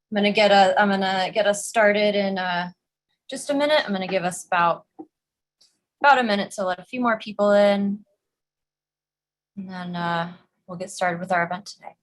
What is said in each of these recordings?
I'm gonna get us started in just a minute. I'm gonna give us about a minute to let a few more people in, and then we'll get started with our event today.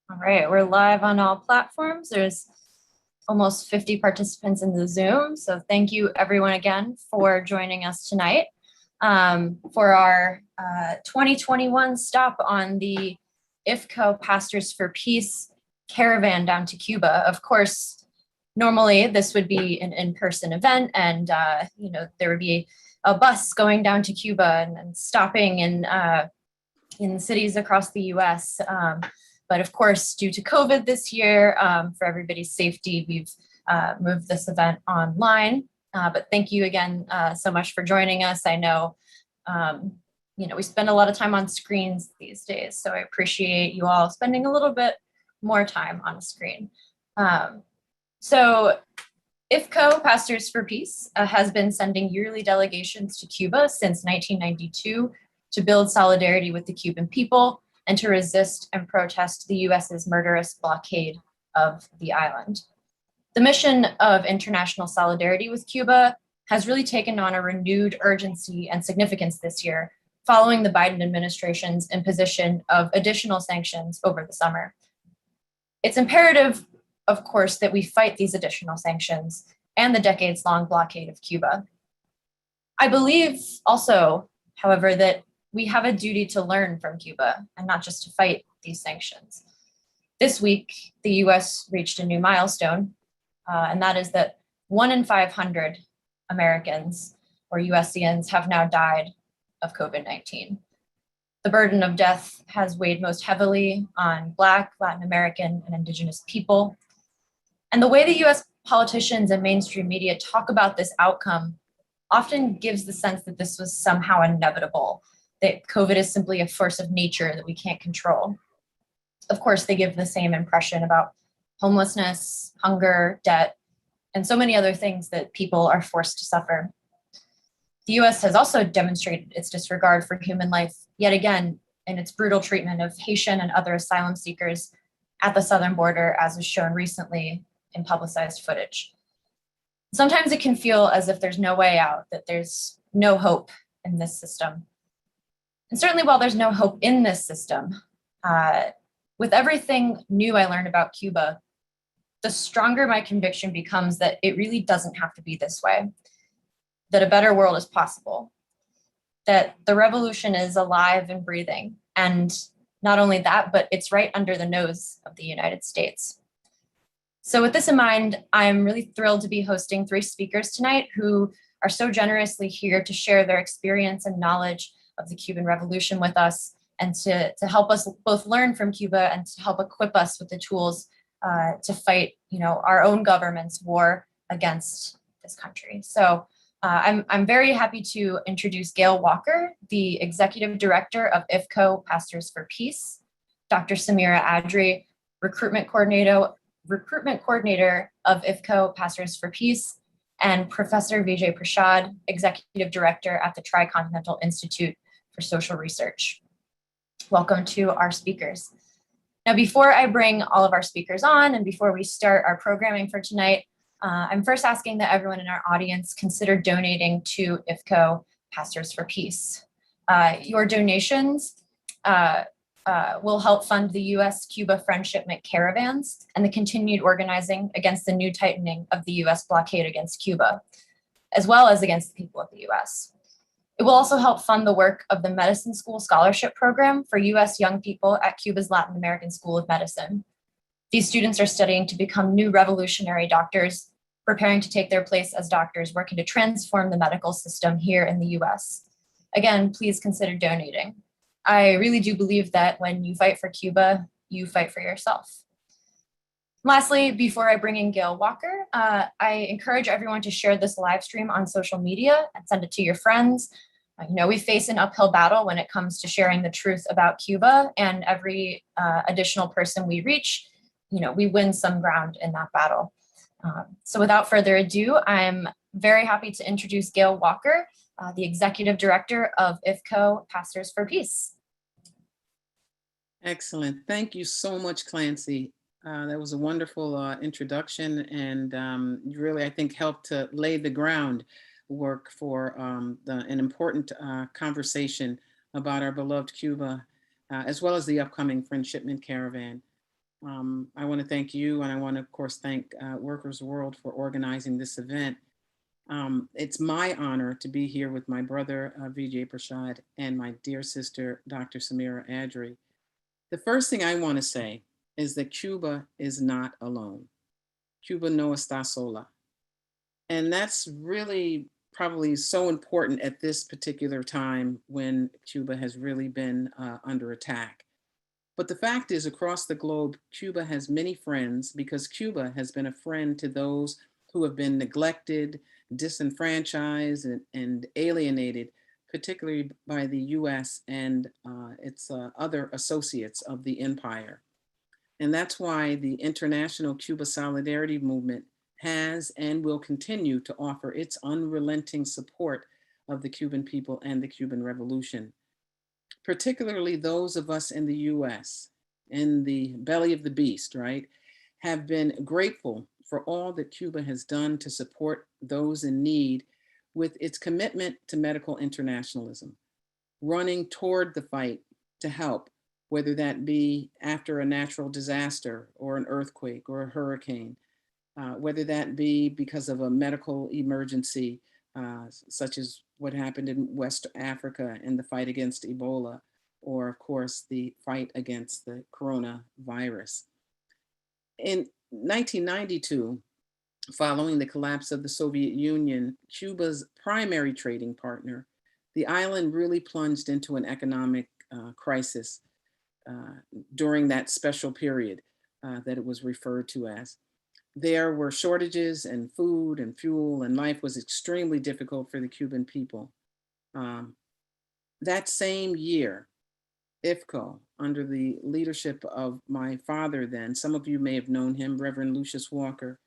All right, we're live on all platforms. There's almost 50 participants in the Zoom. So thank you everyone again for joining us tonight for our 2021 stop on the Ifco Pastors for Peace caravan down to Cuba. Of course, normally this would be an in-person event and there would be a bus going down to Cuba and stopping in cities across the US. But of course, due to COVID this year, for everybody's safety, we've moved this event online. But thank you again so much for joining us. I know, we spend a lot of time on screens these days, so I appreciate you all spending a little bit more time on a screen. So Ifco Pastors for Peace has been sending yearly delegations to Cuba since 1992 to build solidarity with the Cuban people and to resist and protest the US's murderous blockade of the island. The mission of international solidarity with Cuba has really taken on a renewed urgency and significance this year, following the Biden administration's imposition of additional sanctions over the summer. It's imperative, of course, that we fight these additional sanctions and the decades-long blockade of Cuba. I believe also, however, that we have a duty to learn from Cuba and not just to fight these sanctions. This week, the US reached a new milestone, and that is that 1 in 500 Americans or USians have now died of COVID-19. The burden of death has weighed most heavily on Black, Latin American, and Indigenous people. And the way the US politicians and mainstream media talk about this outcome often gives the sense that this was somehow inevitable, that COVID is simply a force of nature that we can't control. Of course, they give the same impression about homelessness, hunger, debt, and so many other things that people are forced to suffer. The US has also demonstrated its disregard for human life yet again in its brutal treatment of Haitian and other asylum seekers at the southern border, as was shown recently in publicized footage. Sometimes it can feel as if there's no way out, that there's no hope in this system. And certainly while there's no hope in this system, with everything new I learned about Cuba, the stronger my conviction becomes that it really doesn't have to be this way, that a better world is possible, that the revolution is alive and breathing. And not only that, but it's right under the nose of the United States. So with this in mind, I'm really thrilled to be hosting 3 speakers tonight who are so generously here to share their experience and knowledge of the Cuban Revolution with us and to help us both learn from Cuba and to help equip us with the tools to fight, our own government's war against this country. So I'm very happy to introduce Gail Walker, the Executive Director of Ifco Pastors for Peace, Dr. Samira Adri, Recruitment Coordinator of Ifco Pastors for Peace, and Professor Vijay Prashad, Executive Director at the Tricontinental Institute for Social Research. Welcome to our speakers. Now, before I bring all of our speakers on and before we start our programming for tonight, I'm first asking that everyone in our audience consider donating to Ifco Pastors for Peace. Your donations will help fund the US-Cuba Friendship Caravans and the continued organizing against the new tightening of the US blockade against Cuba, as well as against the people of the US. It will also help fund the work of the Medicine School Scholarship Program for US young people at Cuba's Latin American School of Medicine. These students are studying to become new revolutionary doctors preparing to take their place as doctors working to transform the medical system here in the US. Again, please consider donating. I really do believe that when you fight for Cuba, you fight for yourself. Lastly, before I bring in Gail Walker, I encourage everyone to share this live stream on social media and send it to your friends. We face an uphill battle when it comes to sharing the truth about Cuba, and every additional person we reach, we win some ground in that battle. So without further ado, I'm very happy to introduce Gail Walker, the Executive Director of Ifco Pastors for Peace. Excellent. Thank you so much, Clancy. That was a wonderful introduction, and you really, I think, helped to lay the groundwork for an important conversation about our beloved Cuba, as well as the upcoming Friendshipment Caravan. I want to thank you, and I want to, of course, thank Workers World for organizing this event. It's my honor to be here with my brother, Vijay Prashad, and my dear sister, Dr. Samira Adri. The first thing I want to say is that Cuba is not alone. Cuba no está sola. And that's really probably so important at this particular time when Cuba has really been under attack. But the fact is, across the globe, Cuba has many friends because Cuba has been a friend to those who have been neglected, disenfranchised, and alienated, particularly by the US and its other associates of the empire. And that's why the International Cuba Solidarity Movement has and will continue to offer its unrelenting support of the Cuban people and the Cuban Revolution. Particularly those of us in the US, in the belly of the beast, right, have been grateful for all that Cuba has done to support those in need with its commitment to medical internationalism, running toward the fight to help, whether that be after a natural disaster or an earthquake or a hurricane, whether that be because of a medical emergency, such as what happened in West Africa in the fight against Ebola, or of course, the fight against the coronavirus. In 1992, following the collapse of the Soviet Union, Cuba's primary trading partner, the island really plunged into an economic crisis during that special period that it was referred to as. There were shortages in food and fuel, and life was extremely difficult for the Cuban people. That same year, Ifco, under the leadership of my father then, some of you may have known him, Reverend Lucius Walker,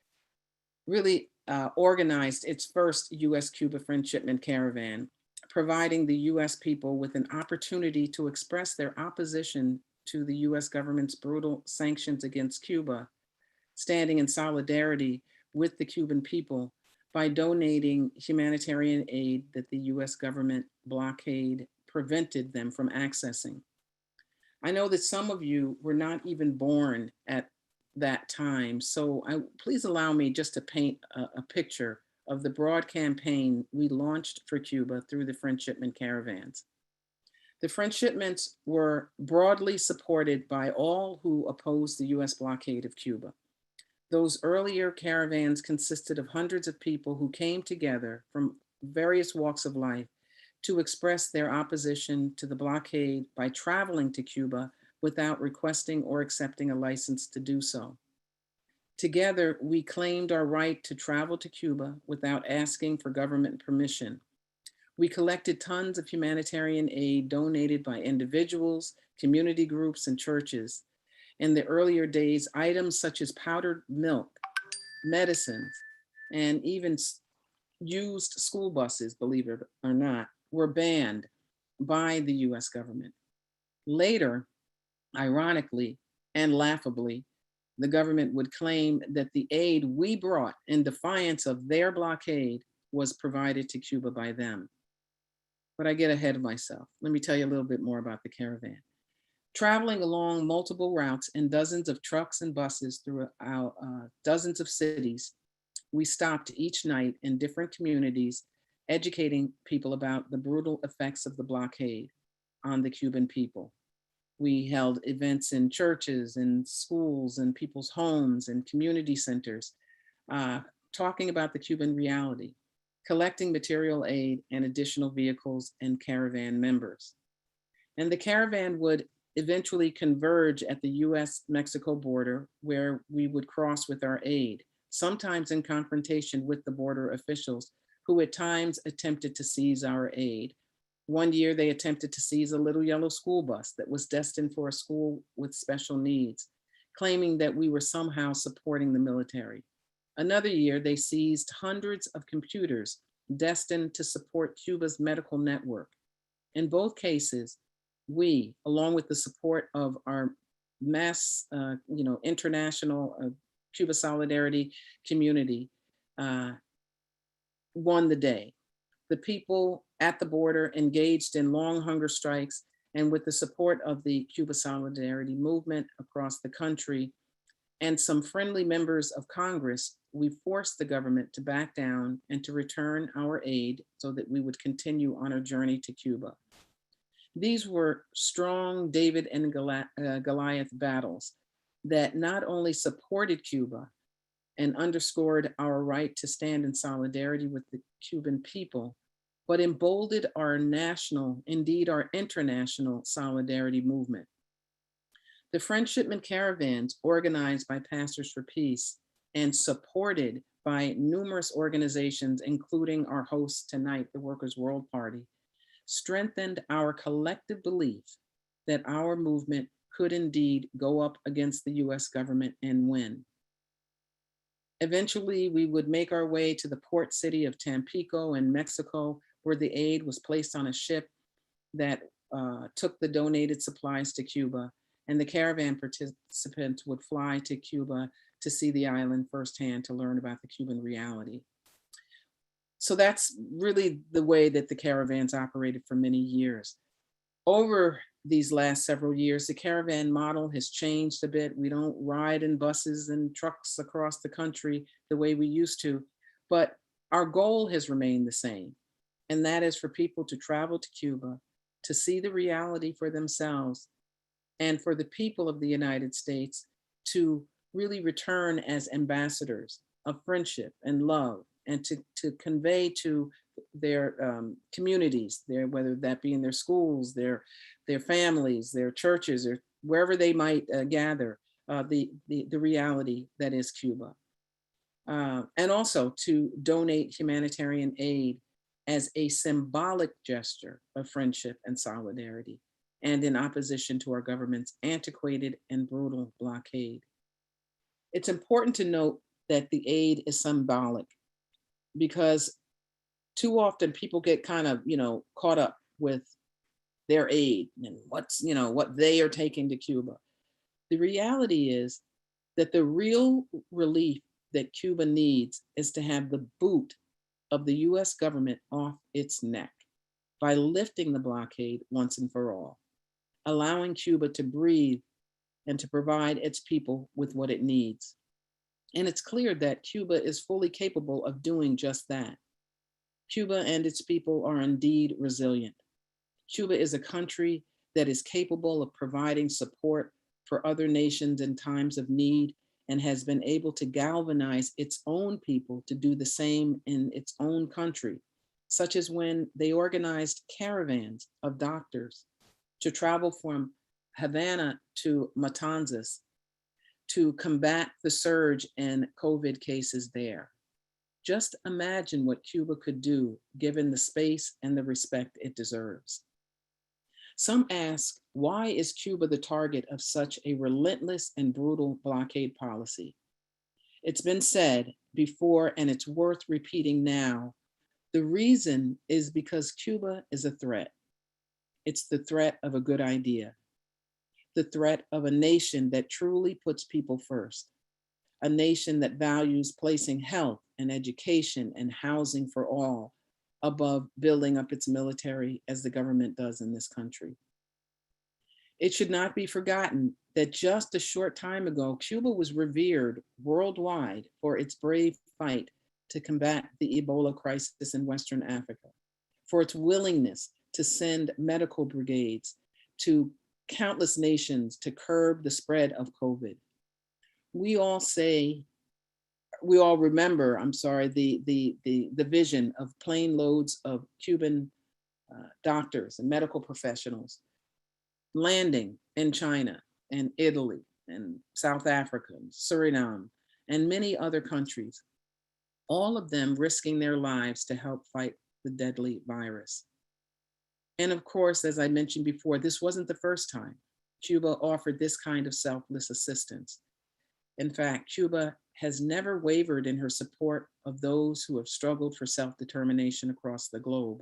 really organized its first US-Cuba Friendshipment Caravan, providing the US people with an opportunity to express their opposition to the US government's brutal sanctions against Cuba, standing in solidarity with the Cuban people by donating humanitarian aid that the US government blockade prevented them from accessing. I know that some of you were not even born at that time, so please allow me just to paint a picture of the broad campaign we launched for Cuba through the Friendshipment Caravans. The Friendshipments were broadly supported by all who opposed the US blockade of Cuba. Those earlier caravans consisted of hundreds of people who came together from various walks of life to express their opposition to the blockade by traveling to Cuba without requesting or accepting a license to do so. Together, we claimed our right to travel to Cuba without asking for government permission. We collected tons of humanitarian aid donated by individuals, community groups, and churches. In the earlier days, items such as powdered milk, medicines, and even used school buses, believe it or not, were banned by the US government. Later, ironically and laughably, the government would claim that the aid we brought in defiance of their blockade was provided to Cuba by them. But I get ahead of myself. Let me tell you a little bit more about the caravan. Traveling along multiple routes in dozens of trucks and buses throughout dozens of cities, we stopped each night in different communities, educating people about the brutal effects of the blockade on the Cuban people. We held events in churches and schools and people's homes and community centers, talking about the Cuban reality, collecting material aid and additional vehicles and caravan members. And the caravan would eventually converge at the US-Mexico border, where we would cross with our aid, sometimes in confrontation with the border officials, who at times attempted to seize our aid. One year, they attempted to seize a little yellow school bus that was destined for a school with special needs, claiming that we were somehow supporting the military. Another year, they seized hundreds of computers destined to support Cuba's medical network. In both cases, we, along with the support of our mass, international Cuba Solidarity community, won the day. The people at the border engaged in long hunger strikes, and with the support of the Cuba Solidarity movement across the country and some friendly members of Congress, we forced the government to back down and to return our aid so that we would continue on our journey to Cuba. These were strong David and Goliath battles that not only supported Cuba and underscored our right to stand in solidarity with the Cuban people, but emboldened our national, indeed our international solidarity movement. The Friendshipment Caravans, organized by Pastors for Peace and supported by numerous organizations, including our host tonight, the Workers' World Party, strengthened our collective belief that our movement could indeed go up against the US government and win. Eventually, we would make our way to the port city of Tampico in Mexico, where the aid was placed on a ship that took the donated supplies to Cuba, and the caravan participants would fly to Cuba to see the island firsthand to learn about the Cuban reality. So that's really the way that the caravans operated for many years. Over these last several years, the caravan model has changed a bit. We don't ride in buses and trucks across the country the way we used to, but our goal has remained the same. And that is for people to travel to Cuba, to see the reality for themselves, and for the people of the United States to really return as ambassadors of friendship and love, and to convey to their communities, whether that be in their schools, their families, their churches, or wherever they might gather, the reality that is Cuba. And also to donate humanitarian aid as a symbolic gesture of friendship and solidarity, and in opposition to our government's antiquated and brutal blockade. It's important to note that the aid is symbolic, because too often people get kind of, caught up with their aid and what they are taking to Cuba. The reality is that the real relief that Cuba needs is to have the boot of the US government off its neck by lifting the blockade once and for all, allowing Cuba to breathe and to provide its people with what it needs. And it's clear that Cuba is fully capable of doing just that. Cuba and its people are indeed resilient. Cuba is a country that is capable of providing support for other nations in times of need, and has been able to galvanize its own people to do the same in its own country, such as when they organized caravans of doctors to travel from Havana to Matanzas to combat the surge in COVID cases there. Just imagine what Cuba could do given the space and the respect it deserves. Some ask, why is Cuba the target of such a relentless and brutal blockade policy? It's been said before, and it's worth repeating now. The reason is because Cuba is a threat. It's the threat of a good idea, the threat of a nation that truly puts people first, a nation that values placing health and education and housing for all above building up its military as the government does in this country. It should not be forgotten that just a short time ago, Cuba was revered worldwide for its brave fight to combat the Ebola crisis in Western Africa, for its willingness to send medical brigades to countless nations to curb the spread of COVID. We all say we all remember, I'm sorry, the vision of plane loads of Cuban doctors and medical professionals landing in China and Italy and South Africa, and Suriname, and many other countries, all of them risking their lives to help fight the deadly virus. And of course, as I mentioned before, this wasn't the first time Cuba offered this kind of selfless assistance. In fact, Cuba has never wavered in her support of those who have struggled for self-determination across the globe.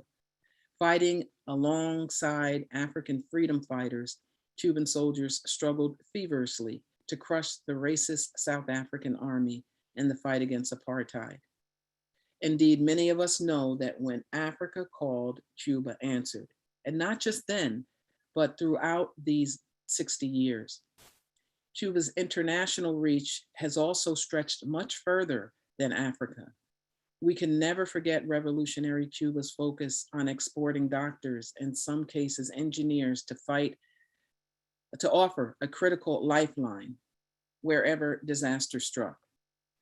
Fighting alongside African freedom fighters, Cuban soldiers struggled feverishly to crush the racist South African army in the fight against apartheid. Indeed, many of us know that when Africa called, Cuba answered. And not just then, but throughout these 60 years. Cuba's international reach has also stretched much further than Africa. We can never forget revolutionary Cuba's focus on exporting doctors, in some cases engineers, to offer a critical lifeline wherever disaster struck,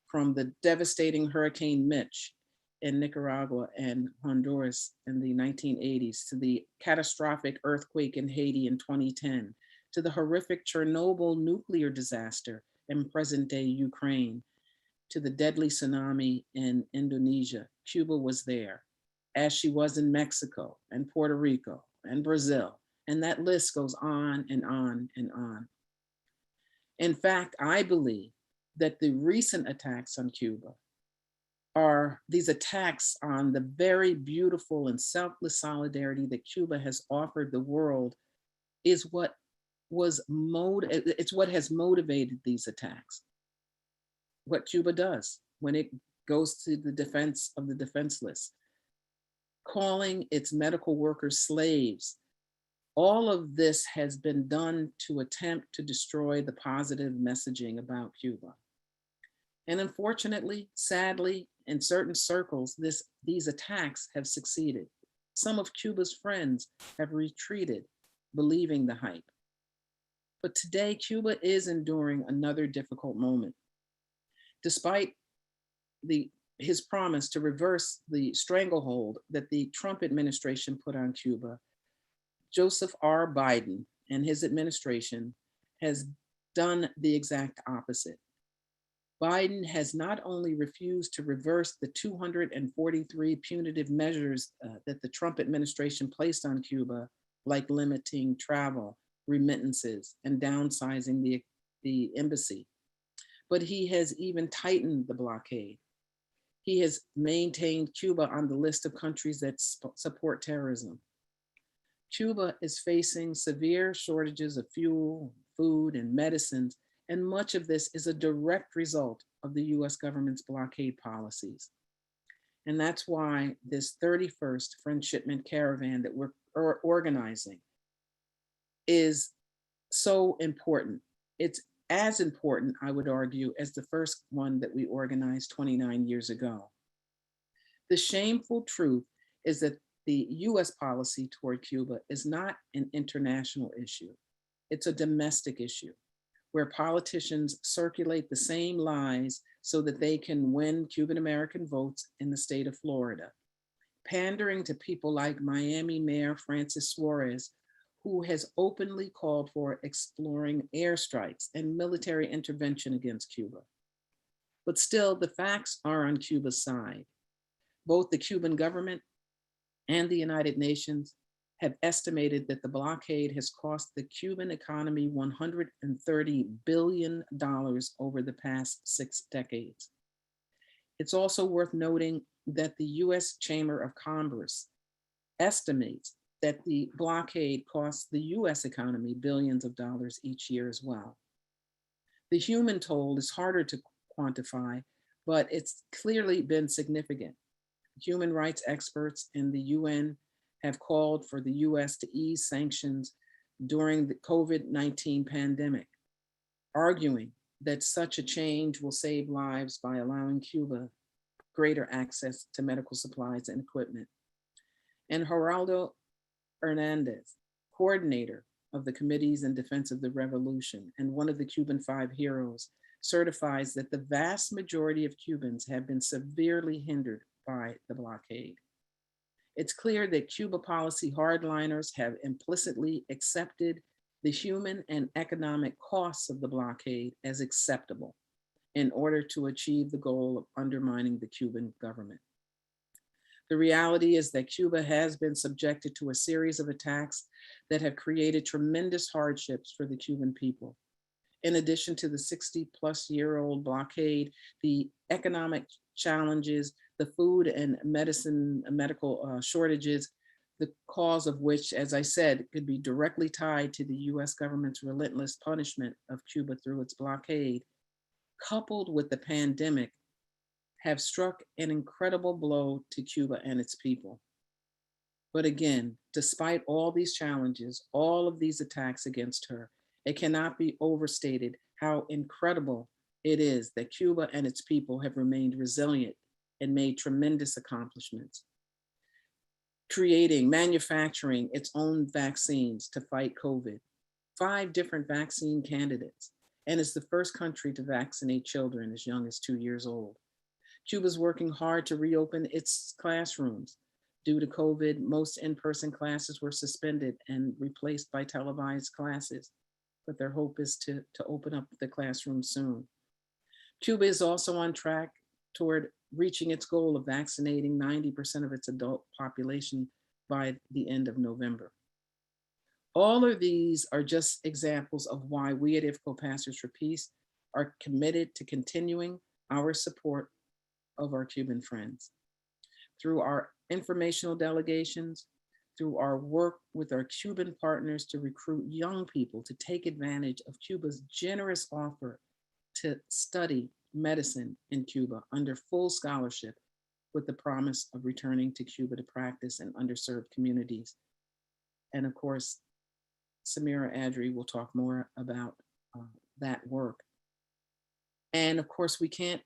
from the devastating Hurricane Mitch in Nicaragua and Honduras in the 1980s, to the catastrophic earthquake in Haiti in 2010, to the horrific Chernobyl nuclear disaster in present-day Ukraine, to the deadly tsunami in Indonesia. Cuba was there, as she was in Mexico and Puerto Rico and Brazil, and that list goes on and on and on. In fact, I believe that the recent attacks on Cuba are these attacks on the very beautiful and selfless solidarity that Cuba has offered the world is it's what has motivated these attacks. What Cuba does when it goes to the defense of the defenseless, calling its medical workers slaves. All of this has been done to attempt to destroy the positive messaging about Cuba. And unfortunately, sadly, in certain circles, these attacks have succeeded. Some of Cuba's friends have retreated, believing the hype. But today, Cuba is enduring another difficult moment. Despite his promise to reverse the stranglehold that the Trump administration put on Cuba, Joseph R. Biden and his administration has done the exact opposite. Biden has not only refused to reverse the 243 punitive measures that the Trump administration placed on Cuba, like limiting travel, remittances, and downsizing the embassy, but he has even tightened the blockade. He has maintained Cuba on the list of countries that support terrorism. Cuba is facing severe shortages of fuel, food, and medicines, and much of this is a direct result of the US government's blockade policies. And that's why this 31st Friend Shipment Caravan that we're organizing is so important. It's as important, I would argue, as the first one that we organized 29 years ago. The shameful truth is that the US policy toward Cuba is not an international issue. It's a domestic issue where politicians circulate the same lies so that they can win Cuban American votes in the state of Florida, pandering to people like Miami Mayor Francis Suarez, who has openly called for exploring airstrikes and military intervention against Cuba. But still, the facts are on Cuba's side. Both the Cuban government and the United Nations have estimated that the blockade has cost the Cuban economy $130 billion over the past 6 decades. It's also worth noting that the US Chamber of Commerce estimates that the blockade costs the US economy billions of dollars each year as well. The human toll is harder to quantify, but it's clearly been significant. Human rights experts in the UN have called for the US to ease sanctions during the COVID-19 pandemic, arguing that such a change will save lives by allowing Cuba greater access to medical supplies and equipment. And Geraldo Hernandez, coordinator of the Committees in Defense of the Revolution and one of the Cuban 5 heroes, certifies that the vast majority of Cubans have been severely hindered by the blockade. It's clear that Cuba policy hardliners have implicitly accepted the human and economic costs of the blockade as acceptable in order to achieve the goal of undermining the Cuban government. The reality is that Cuba has been subjected to a series of attacks that have created tremendous hardships for the Cuban people. In addition to the 60-plus-year-old blockade, the economic challenges, the food and medical shortages, the cause of which, as I said, could be directly tied to the US government's relentless punishment of Cuba through its blockade, coupled with the pandemic, have struck an incredible blow to Cuba and its people. But again, despite all these challenges, all of these attacks against her, it cannot be overstated how incredible it is that Cuba and its people have remained resilient and made tremendous accomplishments, creating, manufacturing its own vaccines to fight COVID, 5 different vaccine candidates, and is the first country to vaccinate children as young as 2 years old. Cuba's working hard to reopen its classrooms. Due to COVID, most in-person classes were suspended and replaced by televised classes, but their hope is to open up the classroom soon. Cuba is also on track toward reaching its goal of vaccinating 90% of its adult population by the end of November. All of these are just examples of why we at Ifco Pastors for Peace are committed to continuing our support of our Cuban friends. Through our informational delegations, through our work with our Cuban partners to recruit young people to take advantage of Cuba's generous offer to study medicine in Cuba under full scholarship with the promise of returning to Cuba to practice in underserved communities. And of course, Samira Adri will talk more about that work. And of course, we can't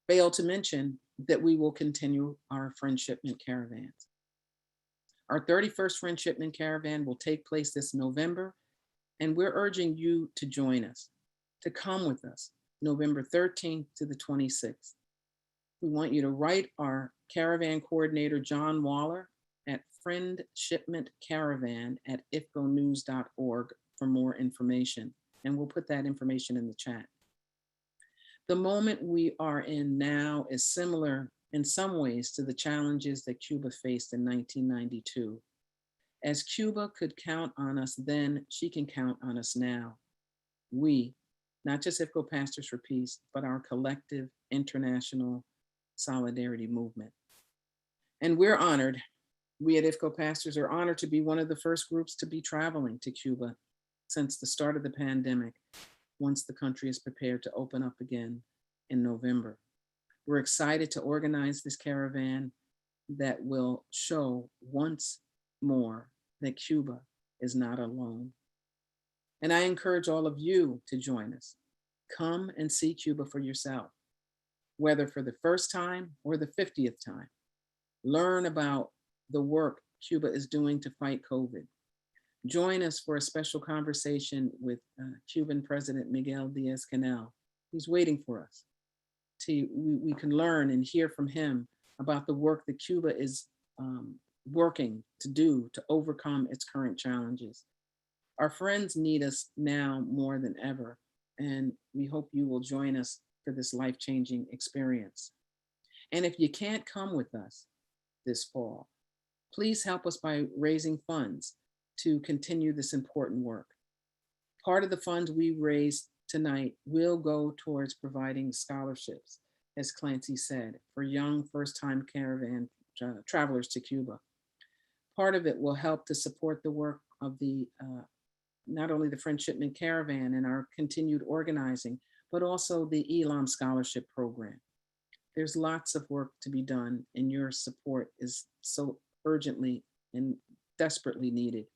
fail to mention that we will continue our Friendshipment Caravans. Our 31st Friendshipment Caravan will take place this November, and we're urging you to join us, to come with us, November 13th to the 26th. We want you to write our caravan coordinator, John Waller, at friendshipmentcaravan@ifconews.org for more information, and we'll put that information in the chat. The moment we are in now is similar in some ways to the challenges that Cuba faced in 1992. As Cuba could count on us then, she can count on us now. We, not just Ifco Pastors for Peace, but our collective international solidarity movement. And we're honored, we at Ifco Pastors are honored to be one of the first groups to be traveling to Cuba since the start of the pandemic, once the country is prepared to open up again in November. We're excited to organize this caravan that will show once more that Cuba is not alone. And I encourage all of you to join us. Come and see Cuba for yourself, whether for the first time or the 50th time. Learn about the work Cuba is doing to fight COVID. Join us for a special conversation with Cuban President Miguel Diaz-Canel. He's waiting for us. We can learn and hear from him about the work that Cuba is working to do to overcome its current challenges. Our friends need us now more than ever, and we hope you will join us for this life-changing experience. And if you can't come with us this fall, please help us by raising funds to continue this important work. Part of the funds we raised tonight will go towards providing scholarships, as Clancy said, for young first-time caravan travelers to Cuba. Part of it will help to support the work of the not only the Friendshipment Caravan and our continued organizing, but also the ELAM Scholarship Program. There's lots of work to be done, and your support is so urgently and desperately needed.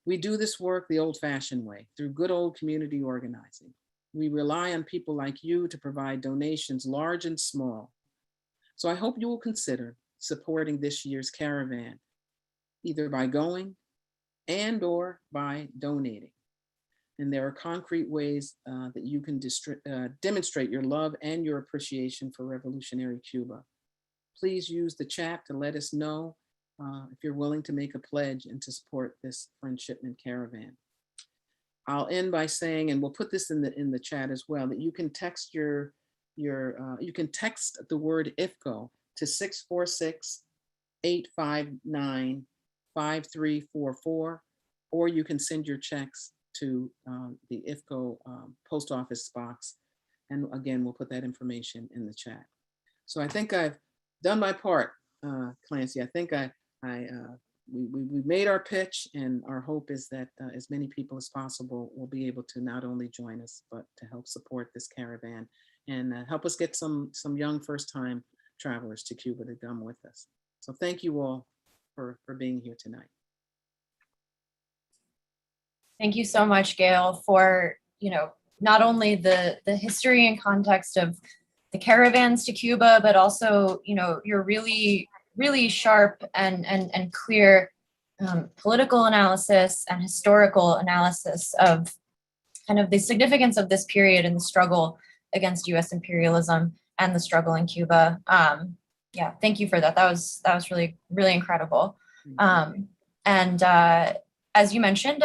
We do this work the old-fashioned way, through good old community organizing. We rely on people like you to provide donations, large and small. So I hope you will consider supporting this year's caravan, either by going and or by donating. And there are concrete ways that you can demonstrate your love and your appreciation for revolutionary Cuba. Please use the chat to let us know if you're willing to make a pledge and to support this friendshipment caravan. I'll end by saying, and we'll put this in the chat as well, that you can text you can text the word Ifco to 646-859-5344, or you can send your checks to the Ifco post office box. And again, we'll put that information in the chat. So I think I've done my part, Clancy. I think we made our pitch, and our hope is that as many people as possible will be able to not only join us, but to help support this caravan and help us get some young first-time travelers to Cuba to come with us. So thank you all for being here tonight. Thank you so much, Gail, for not only the history and context of the caravans to Cuba, but also your really sharp and clear political analysis and historical analysis of kind of the significance of this period and the struggle against U.S. imperialism and the struggle in Cuba. Yeah, thank you for that. That was really incredible. And as you mentioned,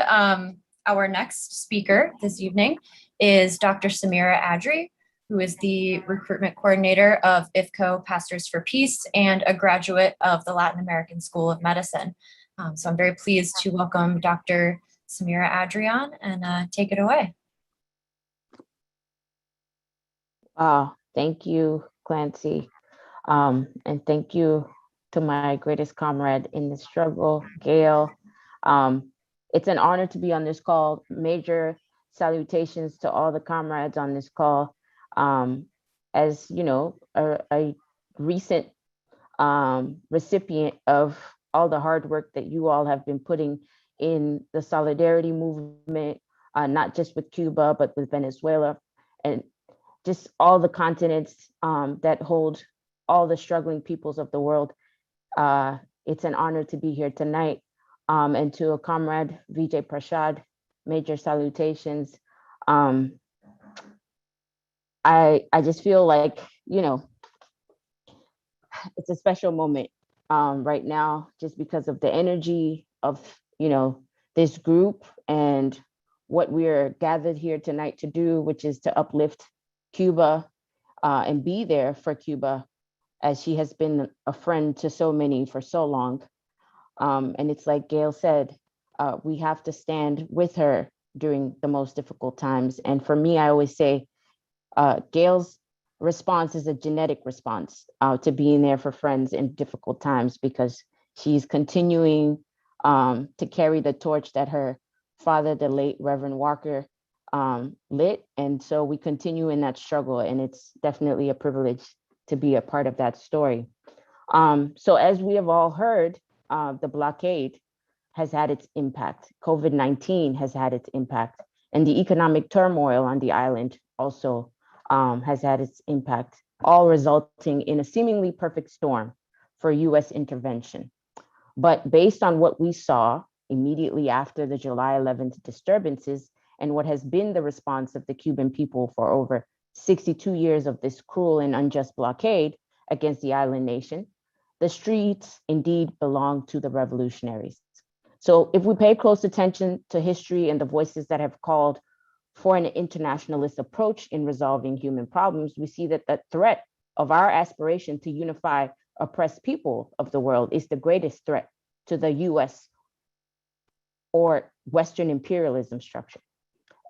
our next speaker this evening is Dr. Samira Adri, who is the recruitment coordinator of Ifco Pastors for Peace and a graduate of the Latin American School of Medicine. So I'm very pleased to welcome Dr. Samira Adri and take it away. Thank you, Clancy. And thank you to my greatest comrade in the struggle, Gail. It's an honor to be on this call. Major salutations to all the comrades on this call. As you know, a recent recipient of all the hard work that you all have been putting in the solidarity movement, not just with Cuba, but with Venezuela, and just all the continents that hold all the struggling peoples of the world. It's an honor to be here tonight. And to a comrade, Vijay Prashad, major salutations. I just feel like, it's a special moment right now, just because of the energy of, this group and what we're gathered here tonight to do, which is to uplift Cuba and be there for Cuba, as she has been a friend to so many for so long. And it's like Gail said, we have to stand with her during the most difficult times. And for me, I always say, Gail's response is a genetic response to being there for friends in difficult times, because she's continuing to carry the torch that her father, the late Reverend Walker, lit. And so we continue in that struggle, and it's definitely a privilege to be a part of that story. So as we have all heard, the blockade has had its impact. COVID-19 has had its impact, and the economic turmoil on the island also has had its impact, all resulting in a seemingly perfect storm for US intervention. But based on what we saw immediately after the July 11th disturbances and what has been the response of the Cuban people for over 62 years of this cruel and unjust blockade against the island nation, the streets indeed belong to the revolutionaries. So if we pay close attention to history and the voices that have called for an internationalist approach in resolving human problems, we see that the threat of our aspiration to unify oppressed people of the world is the greatest threat to the US or Western imperialism structure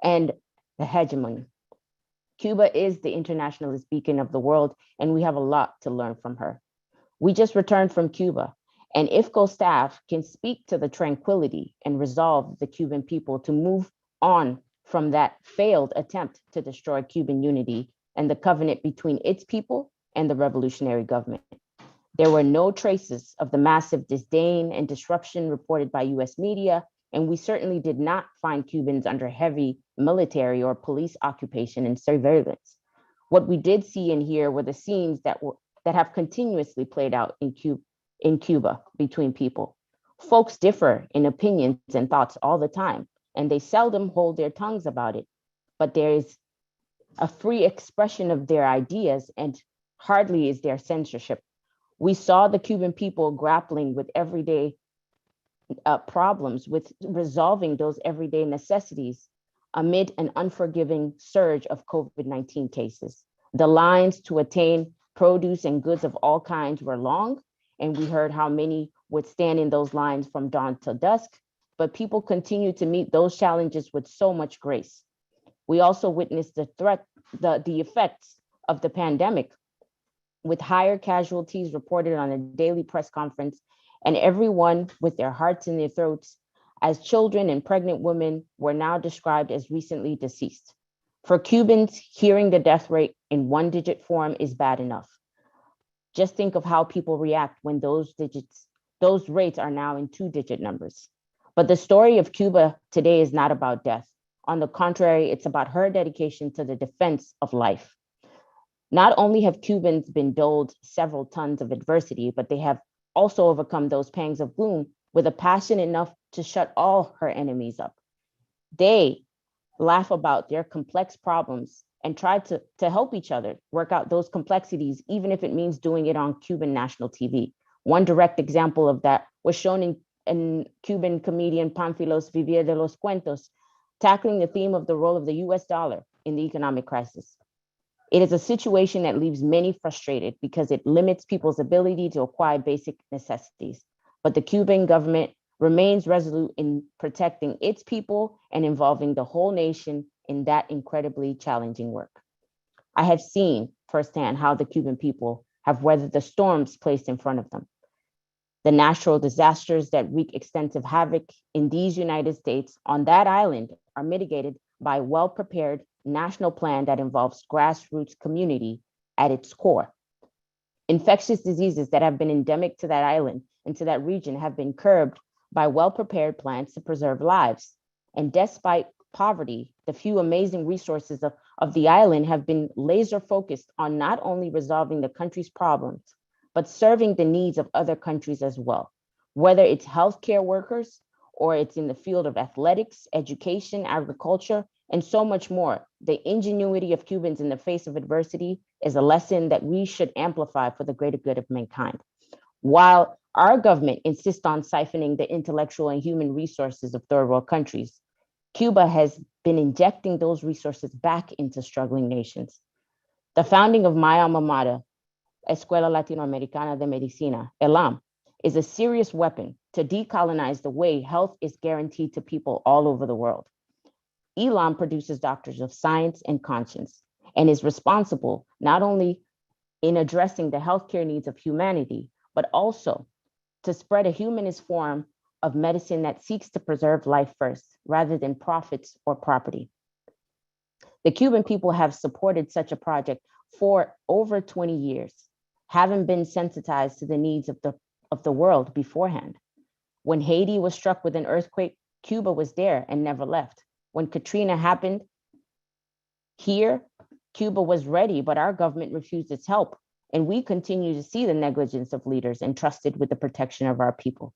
and the hegemony. Cuba is the internationalist beacon of the world, and we have a lot to learn from her. We just returned from Cuba, and Ifco staff can speak to the tranquility and resolve of the Cuban people to move on from that failed attempt to destroy Cuban unity and the covenant between its people and the revolutionary government. There were no traces of the massive disdain and disruption reported by US media, and we certainly did not find Cubans under heavy military or police occupation and surveillance. What we did see and hear were the scenes that have continuously played out in Cuba between people. Folks differ in opinions and thoughts all the time, and they seldom hold their tongues about it. But there is a free expression of their ideas, and hardly is there censorship. We saw the Cuban people grappling with everyday problems, with resolving those everyday necessities amid an unforgiving surge of COVID-19 cases. The lines to attain produce and goods of all kinds were long, and we heard how many would stand in those lines from dawn till dusk, but people continue to meet those challenges with so much grace. We also witnessed the effects of the pandemic, with higher casualties reported on a daily press conference, and everyone with their hearts in their throats, as children and pregnant women were now described as recently deceased. For Cubans, hearing the death rate in one-digit form is bad enough. Just think of how people react when those rates are now in two-digit numbers. But the story of Cuba today is not about death. On the contrary, it's about her dedication to the defense of life. Not only have Cubans been doled several tons of adversity, but they have also overcome those pangs of gloom with a passion enough to shut all her enemies up. They laugh about their complex problems and try to help each other work out those complexities, even if it means doing it on Cuban national TV. One direct example of that was shown in Cuban comedian Pánfilos Vivir de los Cuentos, tackling the theme of the role of the US dollar in the economic crisis. It is a situation that leaves many frustrated because it limits people's ability to acquire basic necessities. But the Cuban government remains resolute in protecting its people and involving the whole nation in that incredibly challenging work. I have seen firsthand how the Cuban people have weathered the storms placed in front of them. The natural disasters that wreak extensive havoc in these United States on that island are mitigated by a well-prepared national plan that involves grassroots community at its core. Infectious diseases that have been endemic to that island and to that region have been curbed by well-prepared plans to preserve lives. And despite poverty, the few amazing resources of the island have been laser focused on not only resolving the country's problems, but serving the needs of other countries as well, whether it's healthcare workers or it's in the field of athletics, education, agriculture, and so much more. The ingenuity of Cubans in the face of adversity is a lesson that we should amplify for the greater good of mankind. While our government insists on siphoning the intellectual and human resources of third world countries, Cuba has been injecting those resources back into struggling nations. The founding of my alma mater, Escuela Latinoamericana de Medicina, ELAM, is a serious weapon to decolonize the way health is guaranteed to people all over the world. ELAM produces doctors of science and conscience and is responsible not only in addressing the healthcare needs of humanity, but also to spread a humanist form of medicine that seeks to preserve life first, rather than profits or property. The Cuban people have supported such a project for over 20 years, having been sensitized to the needs of the world beforehand. When Haiti was struck with an earthquake, Cuba was there and never left. When Katrina happened here, Cuba was ready, but our government refused its help. And we continue to see the negligence of leaders entrusted with the protection of our people.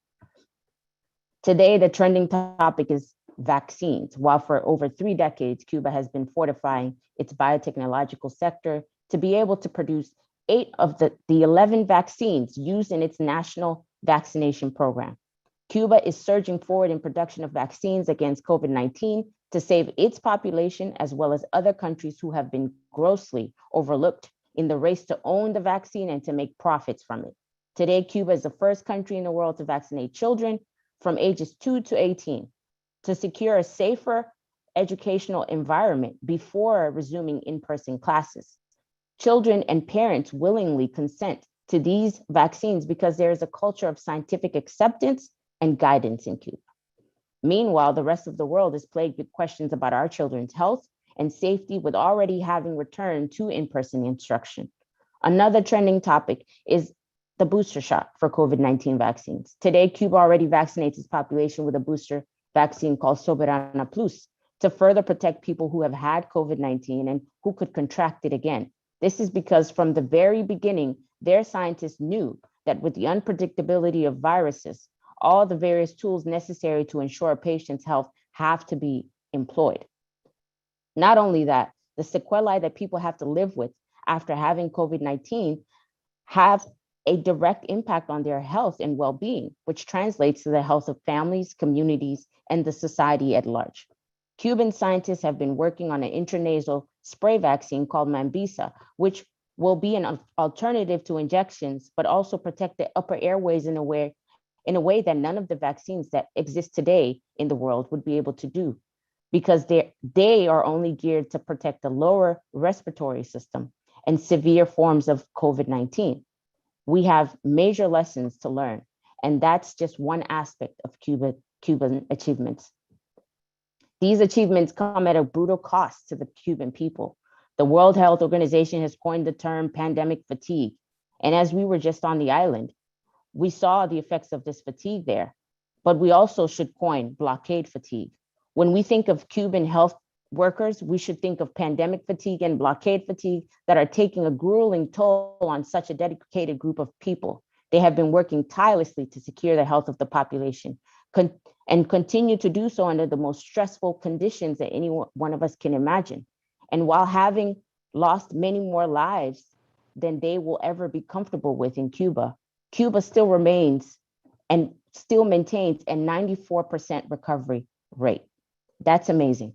Today, the trending topic is vaccines. While for over 3 decades, Cuba has been fortifying its biotechnological sector to be able to produce 8 of the 11 vaccines used in its national vaccination program. Cuba is surging forward in production of vaccines against COVID-19 to save its population, as well as other countries who have been grossly overlooked in the race to own the vaccine and to make profits from it. Today, Cuba is the first country in the world to vaccinate children from ages 2 to 18 to secure a safer educational environment before resuming in-person classes. Children and parents willingly consent to these vaccines because there is a culture of scientific acceptance and guidance in Cuba. Meanwhile, the rest of the world is plagued with questions about our children's health and safety, with already having returned to in-person instruction. Another trending topic is the booster shot for COVID-19 vaccines. Today, Cuba already vaccinates its population with a booster vaccine called Soberana Plus to further protect people who have had COVID-19 and who could contract it again. This is because from the very beginning, their scientists knew that with the unpredictability of viruses, all the various tools necessary to ensure a patient's health have to be employed. Not only that, the sequelae that people have to live with after having COVID-19 have a direct impact on their health and well-being, which translates to the health of families, communities, and the society at large. Cuban scientists have been working on an intranasal spray vaccine called Mambisa, which will be an alternative to injections, but also protect the upper airways in a way that none of the vaccines that exist today in the world would be able to do, because they are only geared to protect the lower respiratory system and severe forms of COVID-19. We have major lessons to learn, and that's just one aspect of Cuban achievements. These achievements come at a brutal cost to the Cuban people. The World Health Organization has coined the term pandemic fatigue. And as we were just on the island, we saw the effects of this fatigue there, but we also should coin blockade fatigue. When we think of Cuban health workers, we should think of pandemic fatigue and blockade fatigue that are taking a grueling toll on such a dedicated group of people. They have been working tirelessly to secure the health of the population and continue to do so under the most stressful conditions that any one of us can imagine. And while having lost many more lives than they will ever be comfortable with in Cuba, Cuba still remains and still maintains a 94% recovery rate. That's amazing.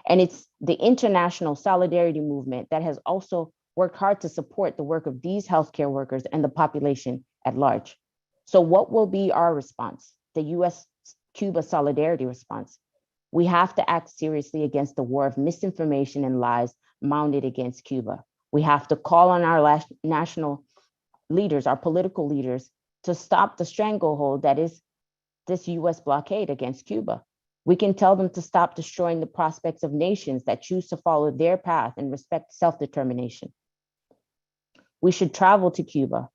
And it's the international solidarity movement that has also worked hard to support the work of these healthcare workers and the population at large. So what will be our response? The US-Cuba solidarity response. We have to act seriously against the war of misinformation and lies mounted against Cuba. We have to call on our national leaders, our political leaders, to stop the stranglehold that is this US blockade against Cuba. We can tell them to stop destroying the prospects of nations that choose to follow their path and respect self-determination. We should travel to Cuba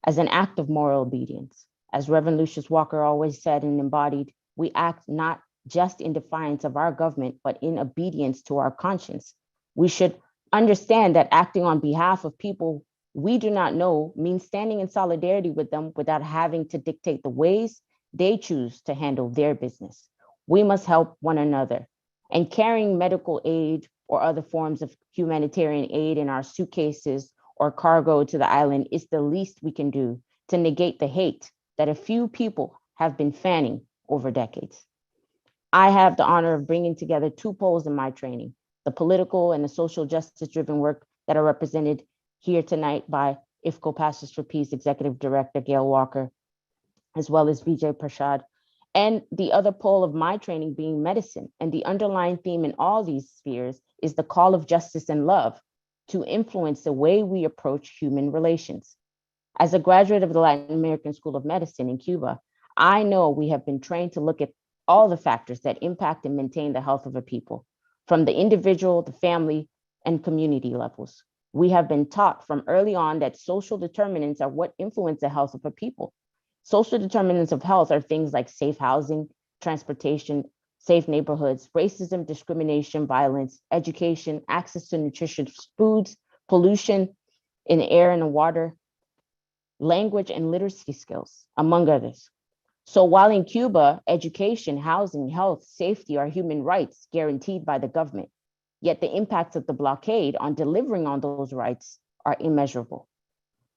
as an act of moral obedience. As Reverend Lucius Walker always said and embodied, we act not just in defiance of our government, but in obedience to our conscience. We should understand that acting on behalf of people we do not know means standing in solidarity with them without having to dictate the ways they choose to handle their business. We must help one another, and carrying medical aid or other forms of humanitarian aid in our suitcases or cargo to the island is the least we can do to negate the hate that a few people have been fanning over decades. I have the honor of bringing together two poles in my training, the political and the social justice-driven work that are represented here tonight by Ifco Pastors for Peace Executive Director Gail Walker, as well as Vijay Prashad, and the other pole of my training being medicine. And the underlying theme in all these spheres is the call of justice and love to influence the way we approach human relations. As a graduate of the Latin American School of Medicine in Cuba, I know we have been trained to look at all the factors that impact and maintain the health of a people, from the individual, the family, and community levels. We have been taught from early on that social determinants are what influence the health of a people. Social determinants of health are things like safe housing, transportation, safe neighborhoods, racism, discrimination, violence, education, access to nutritious foods, pollution in the air and the water, language and literacy skills, among others. So while in Cuba, education, housing, health, safety are human rights guaranteed by the government, yet the impacts of the blockade on delivering on those rights are immeasurable.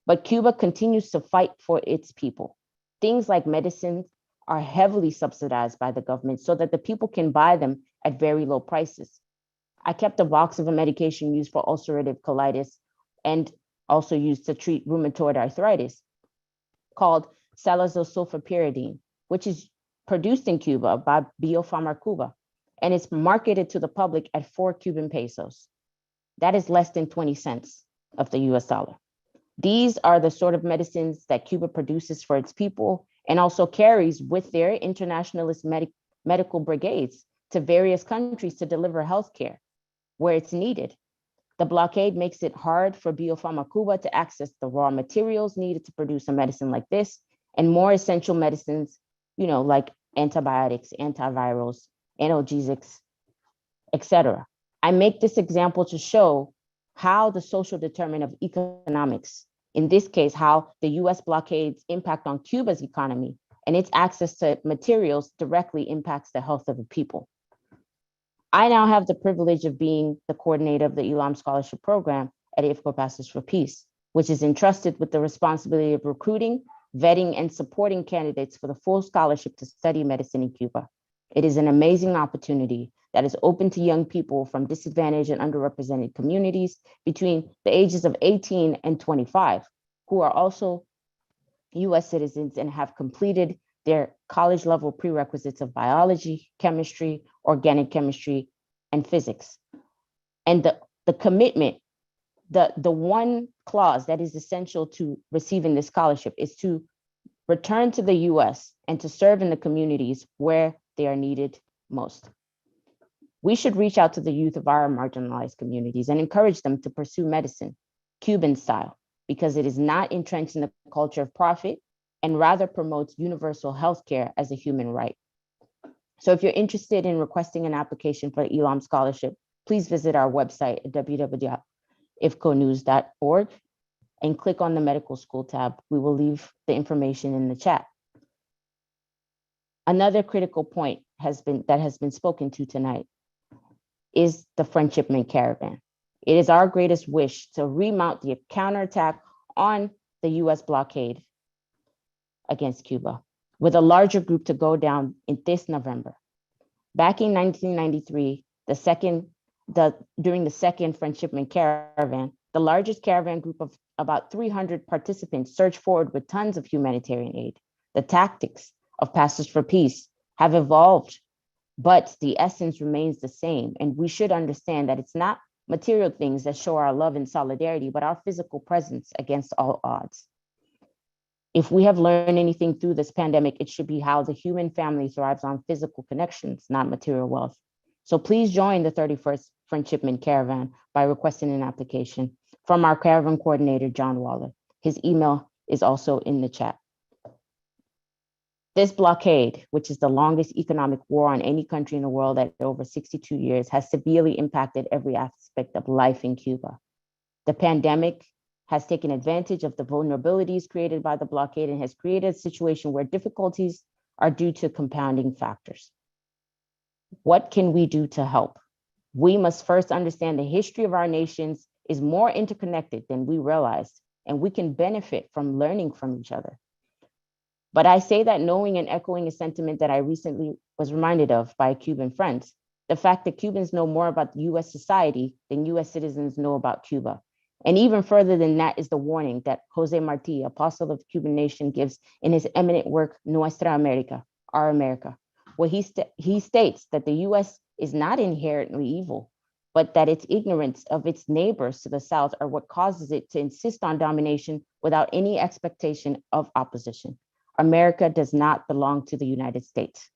But Cuba continues to fight for its people. Things like medicines are heavily subsidized by the government so that the people can buy them at very low prices. I kept a box of a medication used for ulcerative colitis and also used to treat rheumatoid arthritis called salazosulfapyridine, which is produced in Cuba by Biopharma Cuba, and it's marketed to the public at 4 Cuban pesos. That is less than 20 cents of the US dollar. These are the sort of medicines that Cuba produces for its people and also carries with their internationalist medical brigades to various countries to deliver healthcare where it's needed. The blockade makes it hard for Biopharma Cuba to access the raw materials needed to produce a medicine like this and more essential medicines, like antibiotics, antivirals, analgesics, etc. I make this example to show how the social determinant of economics, in this case, how the US blockades impact on Cuba's economy and its access to materials directly impacts the health of the people. I now have the privilege of being the coordinator of the Elam Scholarship Program at Ifco Pastors for Peace, which is entrusted with the responsibility of recruiting, vetting, and supporting candidates for the full scholarship to study medicine in Cuba. It is an amazing opportunity that is open to young people from disadvantaged and underrepresented communities between the ages of 18 and 25, who are also US citizens and have completed their college level prerequisites of biology, chemistry, organic chemistry, and physics. And the commitment, the one clause that is essential to receiving this scholarship is to return to the US and to serve in the communities where they are needed most. We should reach out to the youth of our marginalized communities and encourage them to pursue medicine, Cuban style, because it is not entrenched in the culture of profit and rather promotes universal healthcare as a human right. So if you're interested in requesting an application for the Elam Scholarship, please visit our website at www.ifconews.org and click on the medical school tab. We will leave the information in the chat. Another critical point that has been spoken to tonight is the Friendshipment Caravan. It is our greatest wish to remount the counterattack on the US blockade against Cuba, with a larger group to go down in this November. Back in 1993, during the second Friendshipment Caravan, the largest caravan group of about 300 participants surged forward with tons of humanitarian aid. The tactics of Pastors for Peace have evolved, but the essence remains the same. And we should understand that it's not material things that show our love and solidarity, but our physical presence against all odds. If we have learned anything through this pandemic, it should be how the human family thrives on physical connections, not material wealth. So please join the 31st Friendshipment Caravan by requesting an application from our caravan coordinator, John Waller. His email is also in the chat. This blockade, which is the longest economic war on any country in the world at over 62 years, has severely impacted every aspect of life in Cuba. The pandemic has taken advantage of the vulnerabilities created by the blockade and has created a situation where difficulties are due to compounding factors. What can we do to help? We must first understand the history of our nations is more interconnected than we realized, and we can benefit from learning from each other. But I say that knowing and echoing a sentiment that I recently was reminded of by a Cuban friend, the fact that Cubans know more about US society than US citizens know about Cuba. And even further than that is the warning that Jose Marti, apostle of the Cuban nation, gives in his eminent work, Nuestra America, Our America, where he states that the US is not inherently evil, but that its ignorance of its neighbors to the south are what causes it to insist on domination without any expectation of opposition. America does not belong to the United States.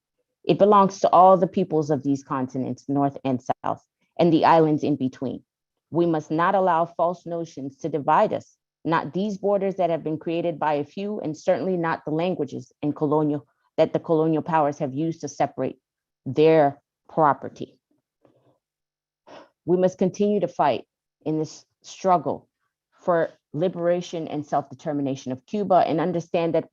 It belongs to all the peoples of these continents, north and south, and the islands in between. We must not allow false notions to divide us, not these borders that have been created by a few, and certainly not the languages that the colonial powers have used to separate their property. We must continue to fight in this struggle for liberation and self-determination of Cuba, and understand that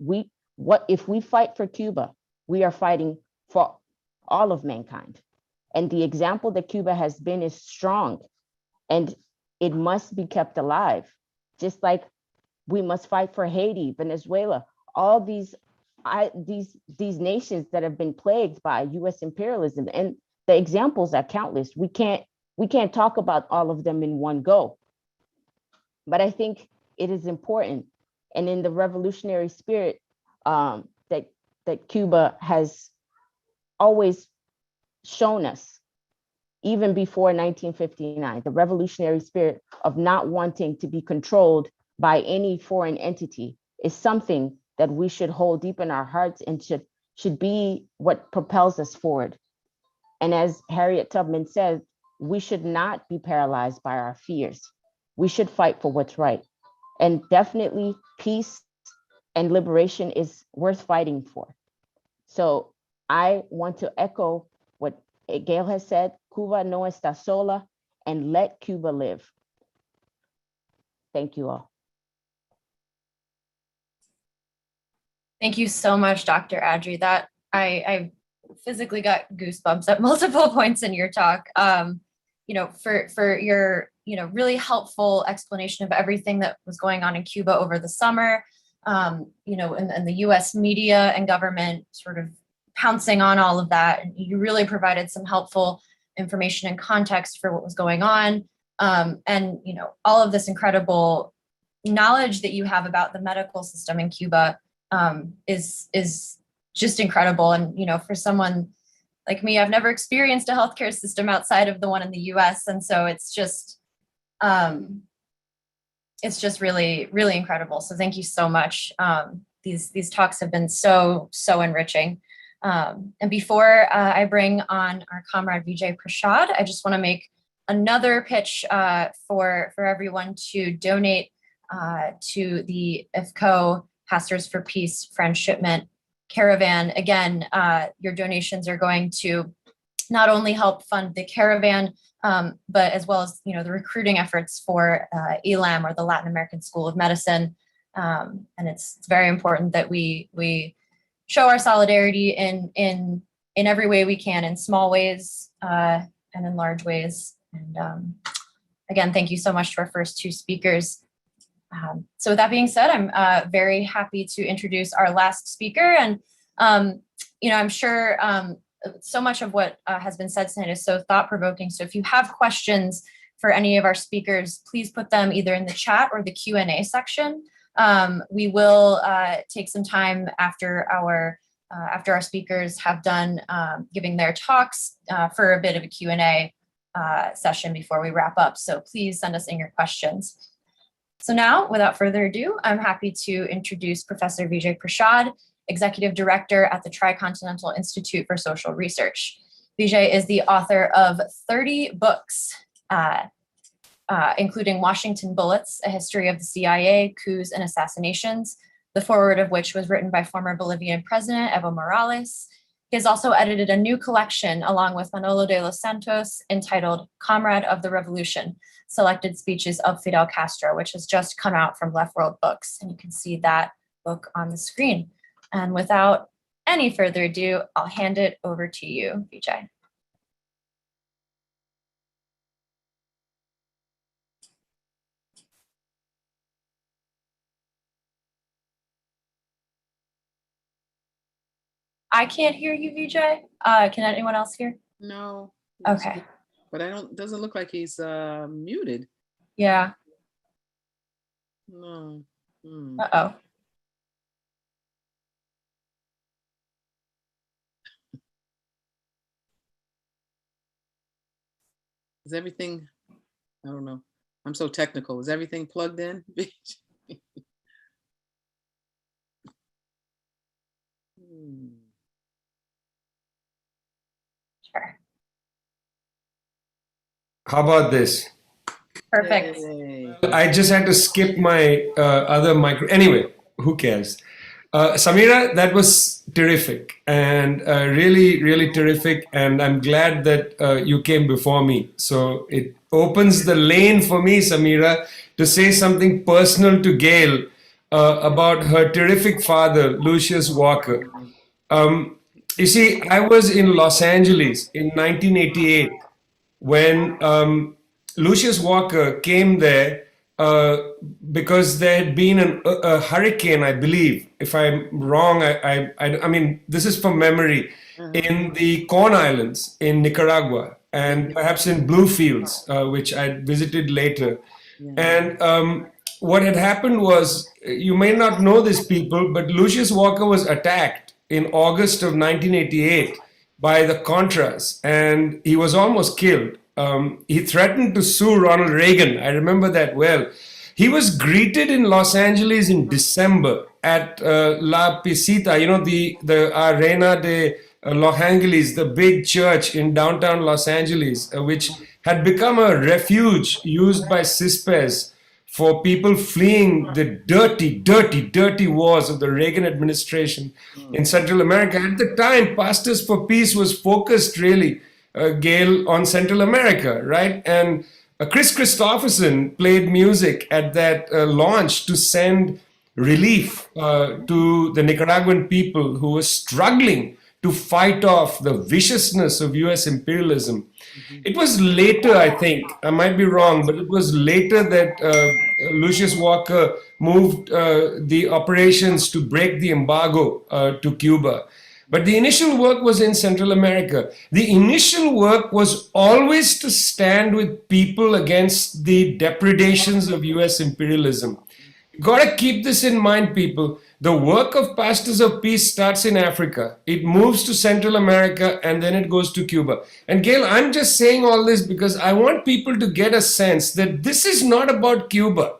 if we fight for Cuba, we are fighting for all of mankind. And the example that Cuba has been is strong, and it must be kept alive. Just like we must fight for Haiti, Venezuela, all these nations that have been plagued by US imperialism, and the examples are countless. We can't talk about all of them in one go. But I think it is important, and in the revolutionary spirit that Cuba has always shown us, even before 1959, the revolutionary spirit of not wanting to be controlled by any foreign entity is something that we should hold deep in our hearts and should be what propels us forward. And as Harriet Tubman said, we should not be paralyzed by our fears. We should fight for what's right. And definitely peace and liberation is worth fighting for. So I want to echo what Gail has said, Cuba no está sola, and let Cuba live. Thank you all. Thank you so much, Dr. Adri. That I physically got goosebumps at multiple points in your talk. For your, really helpful explanation of everything that was going on in Cuba over the summer, and the US media and government sort of pouncing on all of that. And you really provided some helpful information and context for what was going on. And all of this incredible knowledge that you have about the medical system in Cuba is just incredible. And, for someone like me, I've never experienced a healthcare system outside of the one in the US. And so it's just really, really incredible. So thank you so much. These talks have been so enriching. And before I bring on our comrade Vijay Prashad, I just want to make another pitch for everyone to donate to the Ifco Pastors for Peace Friend Shipment Caravan. Again, your donations are going to not only help fund the caravan, but as well as the recruiting efforts for ELAM, or the Latin American School of Medicine. And it's very important that we show our solidarity in every way we can, in small ways and in large ways. And again, thank you so much to our first two speakers. So with that being said, I'm very happy to introduce our last speaker. And, I'm sure so much of what has been said tonight is so thought-provoking. So if you have questions for any of our speakers, please put them either in the chat or the Q&A section. We will take some time after our speakers have done giving their talks for a bit of a Q&A session before we wrap up. So please send us in your questions. So now, without further ado, I'm happy to introduce Professor Vijay Prashad, Executive Director at the Tricontinental Institute for Social Research. Vijay is the author of 30 books, including Washington Bullets, A History of the CIA, Coups and Assassinations, the foreword of which was written by former Bolivian President Evo Morales. He has also edited a new collection along with Manolo de los Santos entitled Comrade of the Revolution, Selected Speeches of Fidel Castro, which has just come out from Left World Books. And you can see that book on the screen. And without any further ado, I'll hand it over to you, Vijay. I can't hear you, Vijay. Can anyone else hear? No. Okay. But doesn't look like he's muted. Yeah. No. Uh-oh. Is everything, I don't know. I'm so technical. Is everything plugged in? Sure. How about this? Perfect. Yay. I just had to skip my other micro. Anyway, who cares? Samira, that was terrific and really, really terrific. And I'm glad that you came before me. So it opens the lane for me, Samira, to say something personal to Gail about her terrific father, Lucius Walker. You see, I was in Los Angeles in 1988 when Lucius Walker came there because there had been a hurricane, I believe. If I'm wrong, I mean, this is from memory, in the Corn Islands in Nicaragua and perhaps in Bluefields, which I visited later. And what had happened was, you may not know this, people, but Lucius Walker was attacked in August of 1988 by the Contras, and he was almost killed. He threatened to sue Ronald Reagan. I remember that well. He was greeted in Los Angeles in December at La Piscita, the Arena de Los Angeles, the big church in downtown Los Angeles, which had become a refuge used by CISPES for people fleeing the dirty wars of the Reagan administration in Central America. At the time, Pastors for Peace was focused really, Gail, on Central America, right? And Chris Christopherson played music at that launch to send relief to the Nicaraguan people who were struggling to fight off the viciousness of US imperialism. It was later, I think, I might be wrong, but it was later that Lucius Walker moved the operations to break the embargo to Cuba. But the initial work was in Central America. The initial work was always to stand with people against the depredations of US imperialism. You got to keep this in mind, people. The work of Pastors of Peace starts in Africa. It moves to Central America and then it goes to Cuba. And Gail, I'm just saying all this because I want people to get a sense that this is not about Cuba.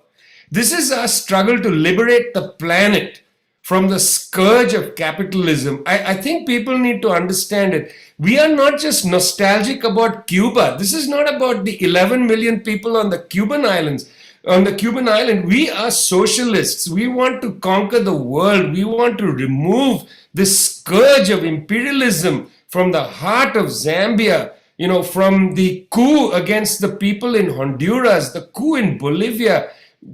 This is our struggle to liberate the planet from the scourge of capitalism. I think people need to understand it. We are not just nostalgic about Cuba. This is not about the 11 million people on the Cuban islands. On the Cuban island, we are socialists. We want to conquer the world. We want to remove this scourge of imperialism from the heart of Zambia, from the coup against the people in Honduras, the coup in Bolivia.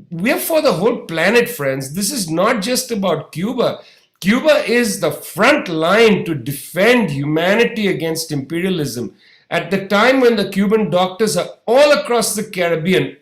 We're for the whole planet, friends. This is not just about Cuba. Cuba is the front line to defend humanity against imperialism. At the time when the Cuban doctors are all across the Caribbean,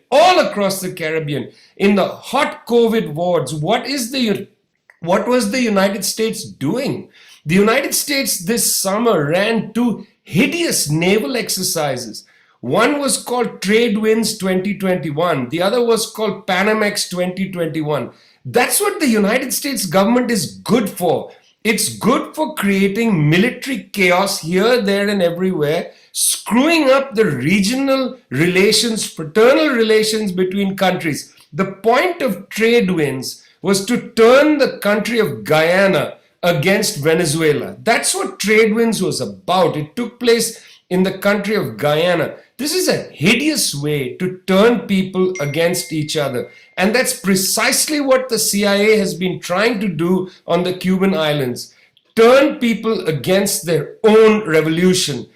in the hot COVID wards, what was the United States doing? The United States this summer ran 2 hideous naval exercises. One was called Trade Winds 2021. The other was called Panamex 2021. That's what the United States government is good for. It's good for creating military chaos here, there, and everywhere, screwing up the regional relations, fraternal relations between countries. The point of Trade Winds was to turn the country of Guyana against Venezuela. That's what Trade Winds was about. It took place in the country of Guyana. This is a hideous way to turn people against each other. And that's precisely what the CIA has been trying to do on the Cuban islands. Turn people against their own revolution.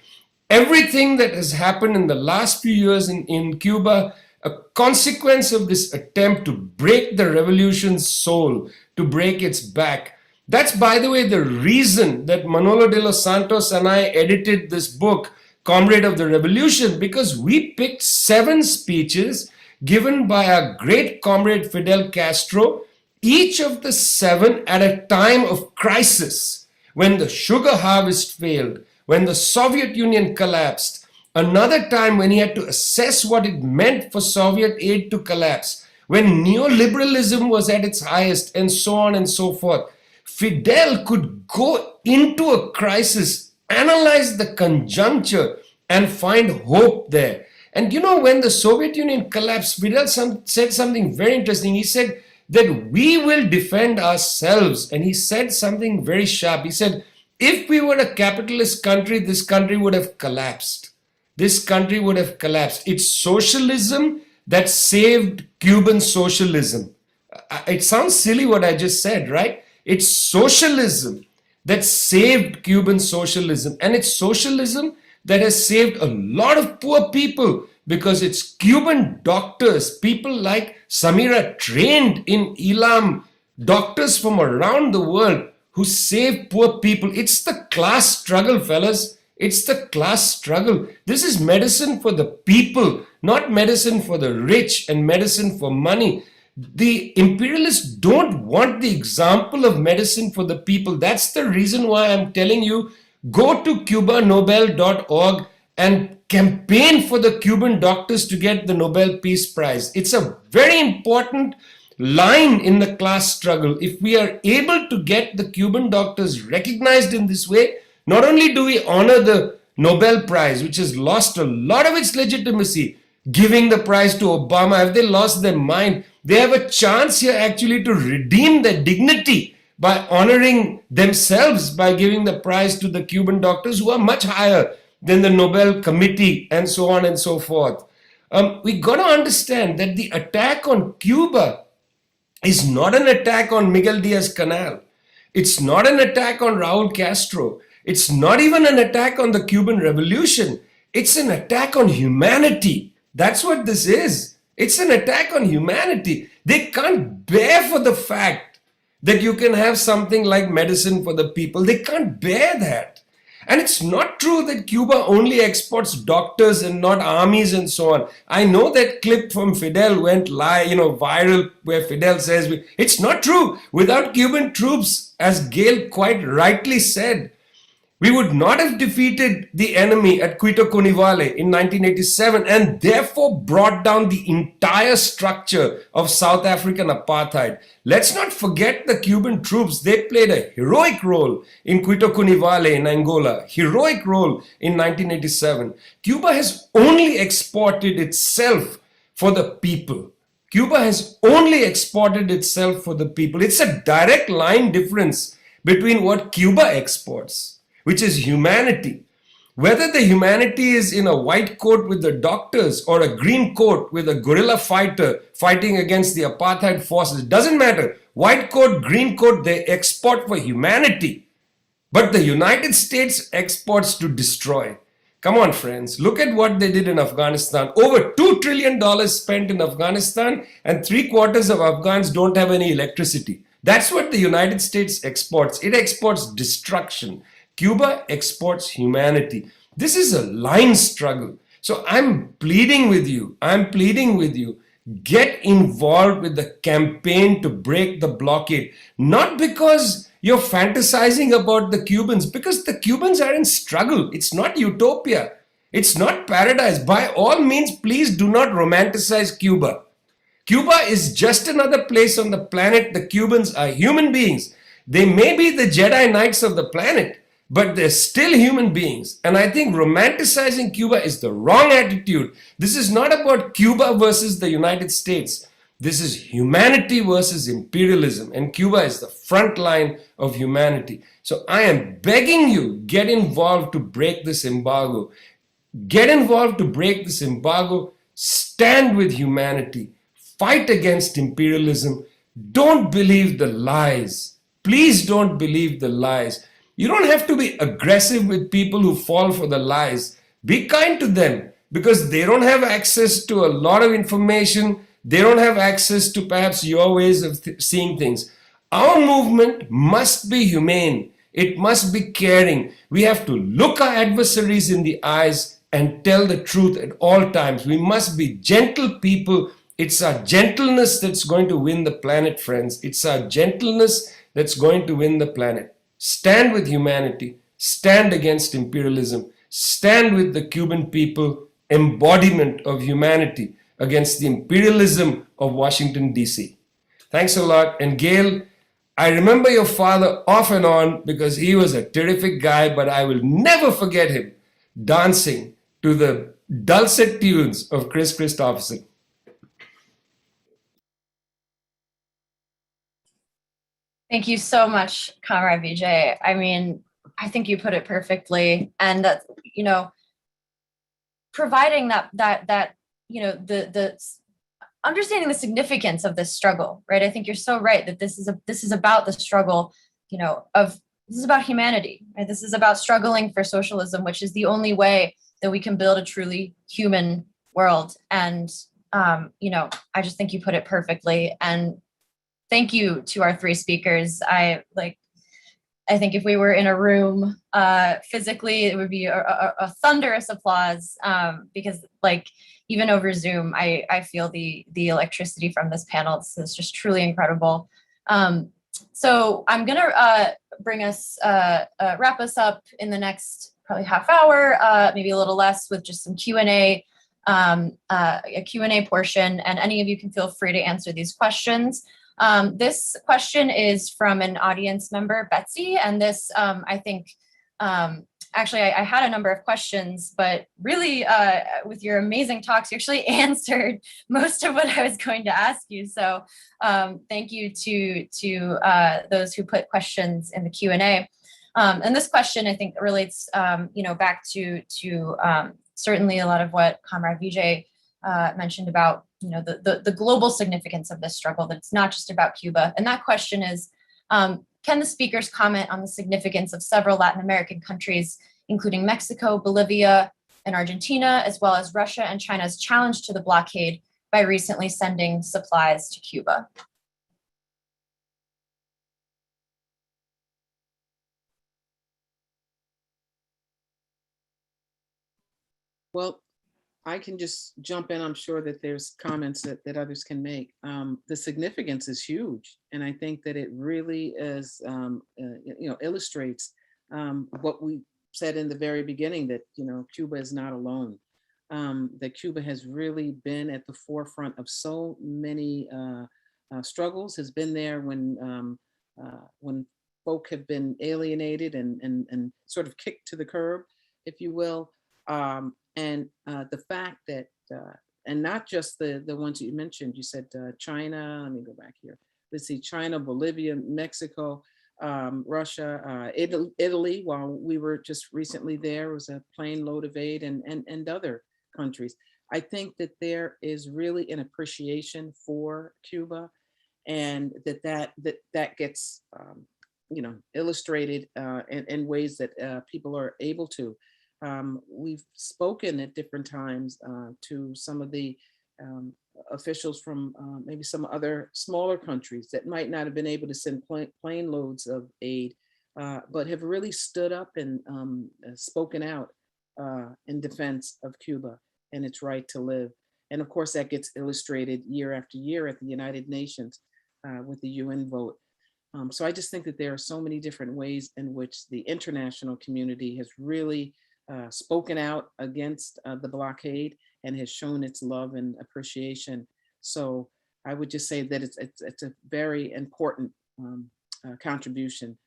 Everything that has happened in the last few years in Cuba, a consequence of this attempt to break the revolution's soul, to break its back. That's, by the way, the reason that Manolo de los Santos and I edited this book, Comrade of the Revolution, because we picked 7 speeches given by our great comrade Fidel Castro, each of the 7 at a time of crisis, when the sugar harvest failed, when the Soviet Union collapsed, another time when he had to assess what it meant for Soviet aid to collapse, when neoliberalism was at its highest, and so on and so forth. Fidel could go into a crisis, analyze the conjuncture, and find hope there. And when the Soviet Union collapsed, Fidel said something very interesting. He said that we will defend ourselves. And he said something very sharp. He said, if we were a capitalist country, this country would have collapsed. This country would have collapsed. It's socialism that saved Cuban socialism. It sounds silly what I just said, right? It's socialism that saved Cuban socialism. And it's socialism that has saved a lot of poor people, because it's Cuban doctors, people like Samira, trained in Elam, doctors from around the world who save poor people. It's the class struggle, fellas. It's the class struggle. This is medicine for the people, not medicine for the rich and medicine for money. The imperialists don't want the example of medicine for the people. That's the reason why I'm telling you, go to cubanobel.org and campaign for the Cuban doctors to get the Nobel Peace Prize. It's a very important line in the class struggle. If we are able to get the Cuban doctors recognized in this way, not only do we honor the Nobel Prize, which has lost a lot of its legitimacy, giving the prize to Obama, have they lost their mind? They have a chance here actually to redeem their dignity by honoring themselves by giving the prize to the Cuban doctors, who are much higher than the Nobel Committee and so on and so forth. We got to understand that the attack on Cuba is not an attack on Miguel Diaz-Canel. It's not an attack on Raul Castro. It's not even an attack on the Cuban Revolution. It's an attack on humanity. That's what this is. It's an attack on humanity. They can't bear for the fact that you can have something like medicine for the people. They can't bear that. And it's not true that Cuba only exports doctors and not armies and so on. I know that clip from Fidel went viral where Fidel says, it's not true. Without Cuban troops, as Gail quite rightly said, we would not have defeated the enemy at Quito Cunivale in 1987 and therefore brought down the entire structure of South African apartheid. Let's not forget the Cuban troops. They played a heroic role in Quito Cunivale in Angola, heroic role in 1987. Cuba has only exported itself for the people. Cuba has only exported itself for the people. It's a direct line difference between what Cuba exports, which is humanity. Whether the humanity is in a white coat with the doctors or a green coat with a guerrilla fighter fighting against the apartheid forces, doesn't matter. White coat, green coat, they export for humanity. But the United States exports to destroy. Come on, friends, look at what they did in Afghanistan. Over $2 trillion spent in Afghanistan, and 3/4 of Afghans don't have any electricity. That's what the United States exports. It exports destruction. Cuba exports humanity. This is a line struggle. So I'm pleading with you. Get involved with the campaign to break the blockade. Not because you're fantasizing about the Cubans, because the Cubans are in struggle. It's not utopia. It's not paradise. By all means, please do not romanticize Cuba. Cuba is just another place on the planet. The Cubans are human beings. They may be the Jedi Knights of the planet, but they're still human beings. And I think romanticizing Cuba is the wrong attitude. This is not about Cuba versus the United States. This is humanity versus imperialism. And Cuba is the front line of humanity. So I am begging you, get involved to break this embargo. Get involved to break this embargo. Stand with humanity. Fight against imperialism. Don't believe the lies. Please don't believe the lies. You don't have to be aggressive with people who fall for the lies. Be kind to them because they don't have access to a lot of information. They don't have access to perhaps your ways of seeing things. Our movement must be humane. It must be caring. We have to look our adversaries in the eyes and tell the truth at all times. We must be gentle people. It's our gentleness that's going to win the planet, friends. It's our gentleness that's going to win the planet. Stand with humanity, stand against imperialism, stand with the Cuban people, embodiment of humanity against the imperialism of Washington, D.C. Thanks a lot. And Gail, I remember your father off and on because he was a terrific guy, but I will never forget him dancing to the dulcet tunes of Chris Christopherson. Thank you so much, Comrade Vijay. I mean, I think you put it perfectly, and that, providing that the understanding the significance of this struggle, right? I think you're so right that this is about the struggle, this is about humanity, right? This is about struggling for socialism, which is the only way that we can build a truly human world. And I just think you put it perfectly. And thank you to our three speakers. I think if we were in a room physically, it would be a thunderous applause because even over Zoom, I feel the electricity from this panel. This is just truly incredible. So I'm gonna wrap us up in the next probably half hour, maybe a little less, with just some Q&A, a Q&A portion, and any of you can feel free to answer these questions. This question is from an audience member, Betsy, and this, I think, actually, I had a number of questions, but really, with your amazing talks, you actually answered most of what I was going to ask you. So thank you to those who put questions in the Q&A. And this question, I think, relates, back to certainly a lot of what Comrade Vijay mentioned about the global significance of this struggle, that it's not just about Cuba. And that question is, can the speakers comment on the significance of several Latin American countries, including Mexico, Bolivia, and Argentina, as well as Russia and China's challenge to the blockade by recently sending supplies to Cuba? Well, I can just jump in. I'm sure that there's comments that others can make. The significance is huge. And I think that it really is, illustrates what we said in the very beginning, that, Cuba is not alone. That Cuba has really been at the forefront of so many struggles, has been there when folk have been alienated and sort of kicked to the curb, if you will. And the fact that, and not just the ones you mentioned, you said China, let me go back here. Let's see, China, Bolivia, Mexico, Russia, Italy, while we were just recently there, was a plane load of aid, and other countries. I think that there is really an appreciation for Cuba, and that gets, illustrated in ways that people are able to. We've spoken at different times to some of the officials from maybe some other smaller countries that might not have been able to send plane loads of aid, but have really stood up and spoken out in defense of Cuba and its right to live. And of course, that gets illustrated year after year at the United Nations with the UN vote. So I just think that there are so many different ways in which the international community has really spoken out against the blockade and has shown its love and appreciation. So I would just say that it's a very important contribution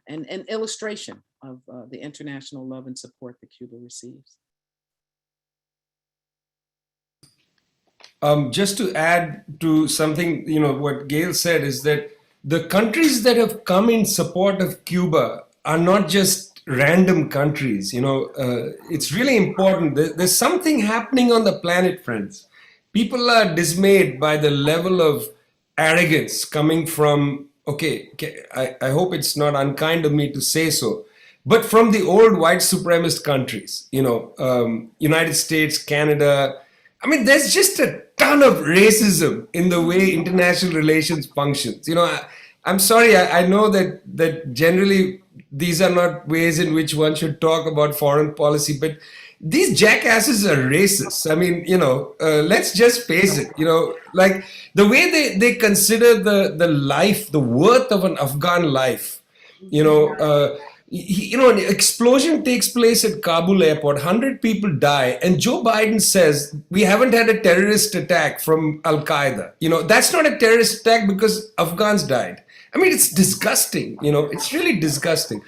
and illustration of the international love and support that Cuba receives. Just to add to something, what Gail said is that the countries that have come in support of Cuba are not just random countries. It's really important. There's something happening on the planet, friends. People are dismayed by the level of arrogance coming from, I hope it's not unkind of me to say so, but from the old white supremacist countries, United States, Canada. I mean, there's just a ton of racism in the way international relations functions. I'm sorry, I know that generally these are not ways in which one should talk about foreign policy, but these jackasses are racist. I mean, let's just face it, like the way they consider the life, the worth of an Afghan life, an explosion takes place at Kabul airport, 100 people die, and Joe Biden says, we haven't had a terrorist attack from Al-Qaeda. That's not a terrorist attack because Afghans died. I mean, it's disgusting, it's really disgusting.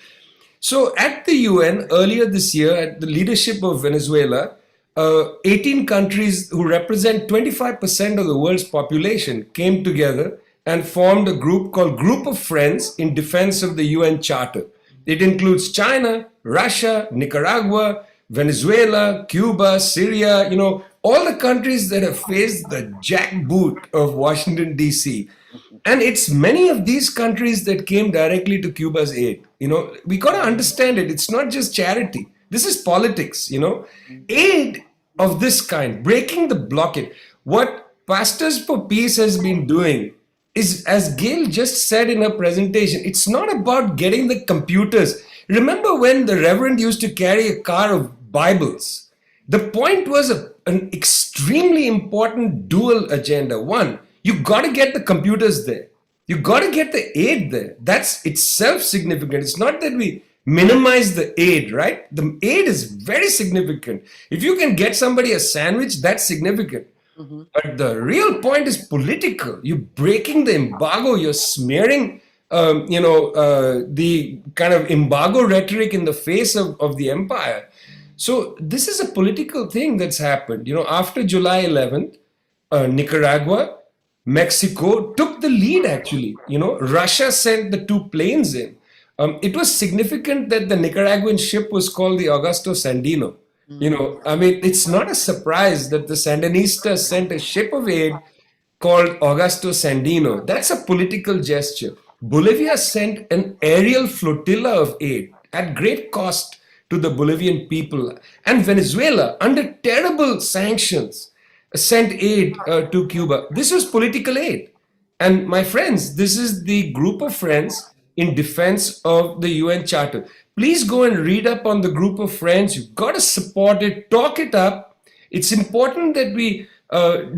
So at the UN earlier this year, at the leadership of Venezuela, 18 countries who represent 25% of the world's population came together and formed a group called Group of Friends in Defense of the UN Charter. It includes China, Russia, Nicaragua, Venezuela, Cuba, Syria, all the countries that have faced the jackboot of Washington, D.C. And it's many of these countries that came directly to Cuba's aid. We got to understand it. It's not just charity. This is politics, Aid of this kind, breaking the blockade. What Pastors for Peace has been doing is, as Gail just said in her presentation, it's not about getting the computers. Remember when the Reverend used to carry a car of Bibles? The point was an extremely important dual agenda. One, you got to get the computers there. You got to get the aid there. That's itself significant. It's not that we minimize the aid, right? The aid is very significant. If you can get somebody a sandwich, that's significant. Mm-hmm. But the real point is political. You're breaking the embargo. You're smearing, the kind of embargo rhetoric in the face of the empire. So this is a political thing that's happened. After July 11th, Nicaragua, Mexico took the lead, actually. Russia sent the 2 planes in. It was significant that the Nicaraguan ship was called the Augusto Sandino. It's not a surprise that the Sandinistas sent a ship of aid called Augusto Sandino. That's a political gesture. Bolivia sent an aerial flotilla of aid at great cost to the Bolivian people. And Venezuela, under terrible sanctions, sent aid to Cuba. This was political aid. And my friends, this is the Group of Friends in defense of the UN Charter. Please go and read up on the group of friends. You've got to support it, talk it up. It's important that we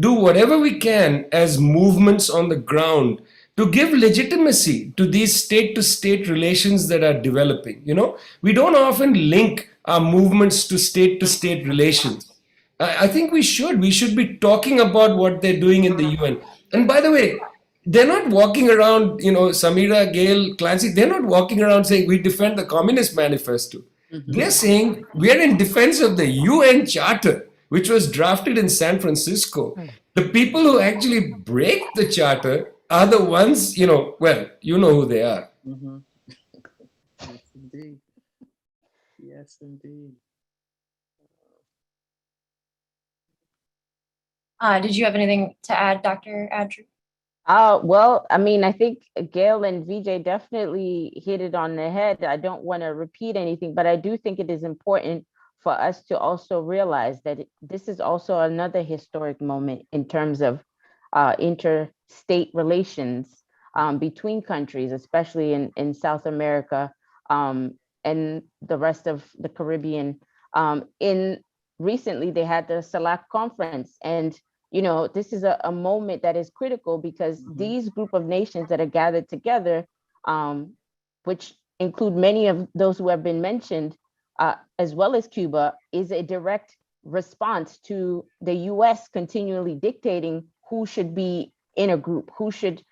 do whatever we can as movements on the ground to give legitimacy to these state-to-state relations that are developing. You know, we don't often link our movements to state-to-state relations. I think we should. We should be talking about what they're doing in the UN. And by the way, they're not walking around, you know, Samira, Gail, Clancy, they're not walking around saying we defend the Communist Manifesto. They're saying we are in defense of the UN Charter, which was drafted in San Francisco. The people who actually break the charter are the ones, you know, well, you know who they are. Yes, indeed. Yes, indeed. Did you have anything to add, Dr. Adri? Well, I mean, I think Gail and Vijay definitely hit it on the head. I don't want to repeat anything, but I do think it is important for us to also realize that this is also another historic moment in terms of interstate relations between countries, especially in South America and the rest of the Caribbean. Recently, they had the SALAC conference, and you know, this is a moment that is critical because these group of nations that are gathered together, which include many of those who have been mentioned, as well as Cuba, is a direct response to the US continually dictating who should be in a group, who should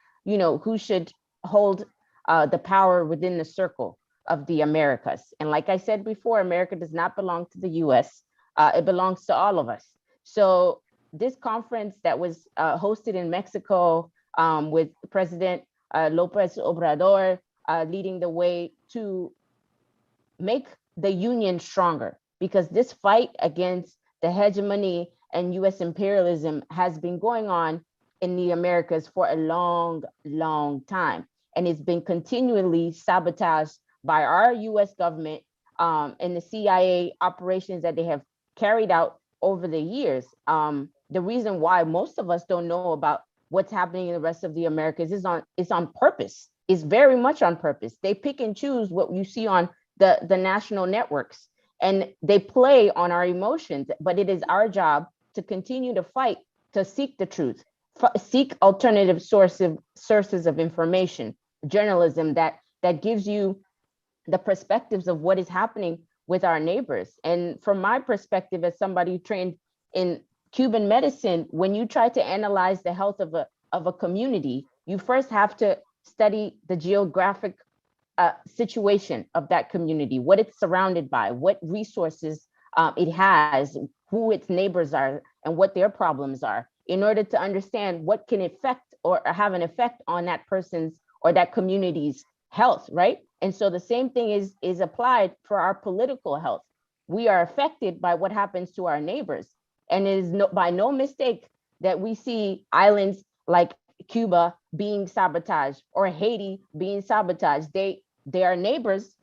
hold the power within the circle of the Americas. And like I said before, America does not belong to the US, it belongs to all of us. So this conference that was hosted in Mexico with President López Obrador leading the way to make the union stronger, because this fight against the hegemony and US imperialism has been going on in the Americas for a long, long time. And it's been continually sabotaged by our US government and the CIA operations that they have carried out over the years. The reason why most of us don't know about what's happening in the rest of the Americas is on purpose. It's very much on purpose. They pick and choose what you see on the national networks, and they play on our emotions. But it is our job to continue to fight, to seek the truth, seek alternative sources of information, journalism that gives you the perspectives of what is happening with our neighbors. And from my perspective, as somebody trained in Cuban medicine, when you try to analyze the health of a community, you first have to study the geographic situation of that community, what it's surrounded by, what resources it has, who its neighbors are, and what their problems are, in order to understand what can affect or have an effect on that person's or that community's health, right? And so the same thing is applied for our political health. We are affected by what happens to our neighbors. And it is by no mistake that we see islands like Cuba being sabotaged or Haiti being sabotaged. They are neighbors,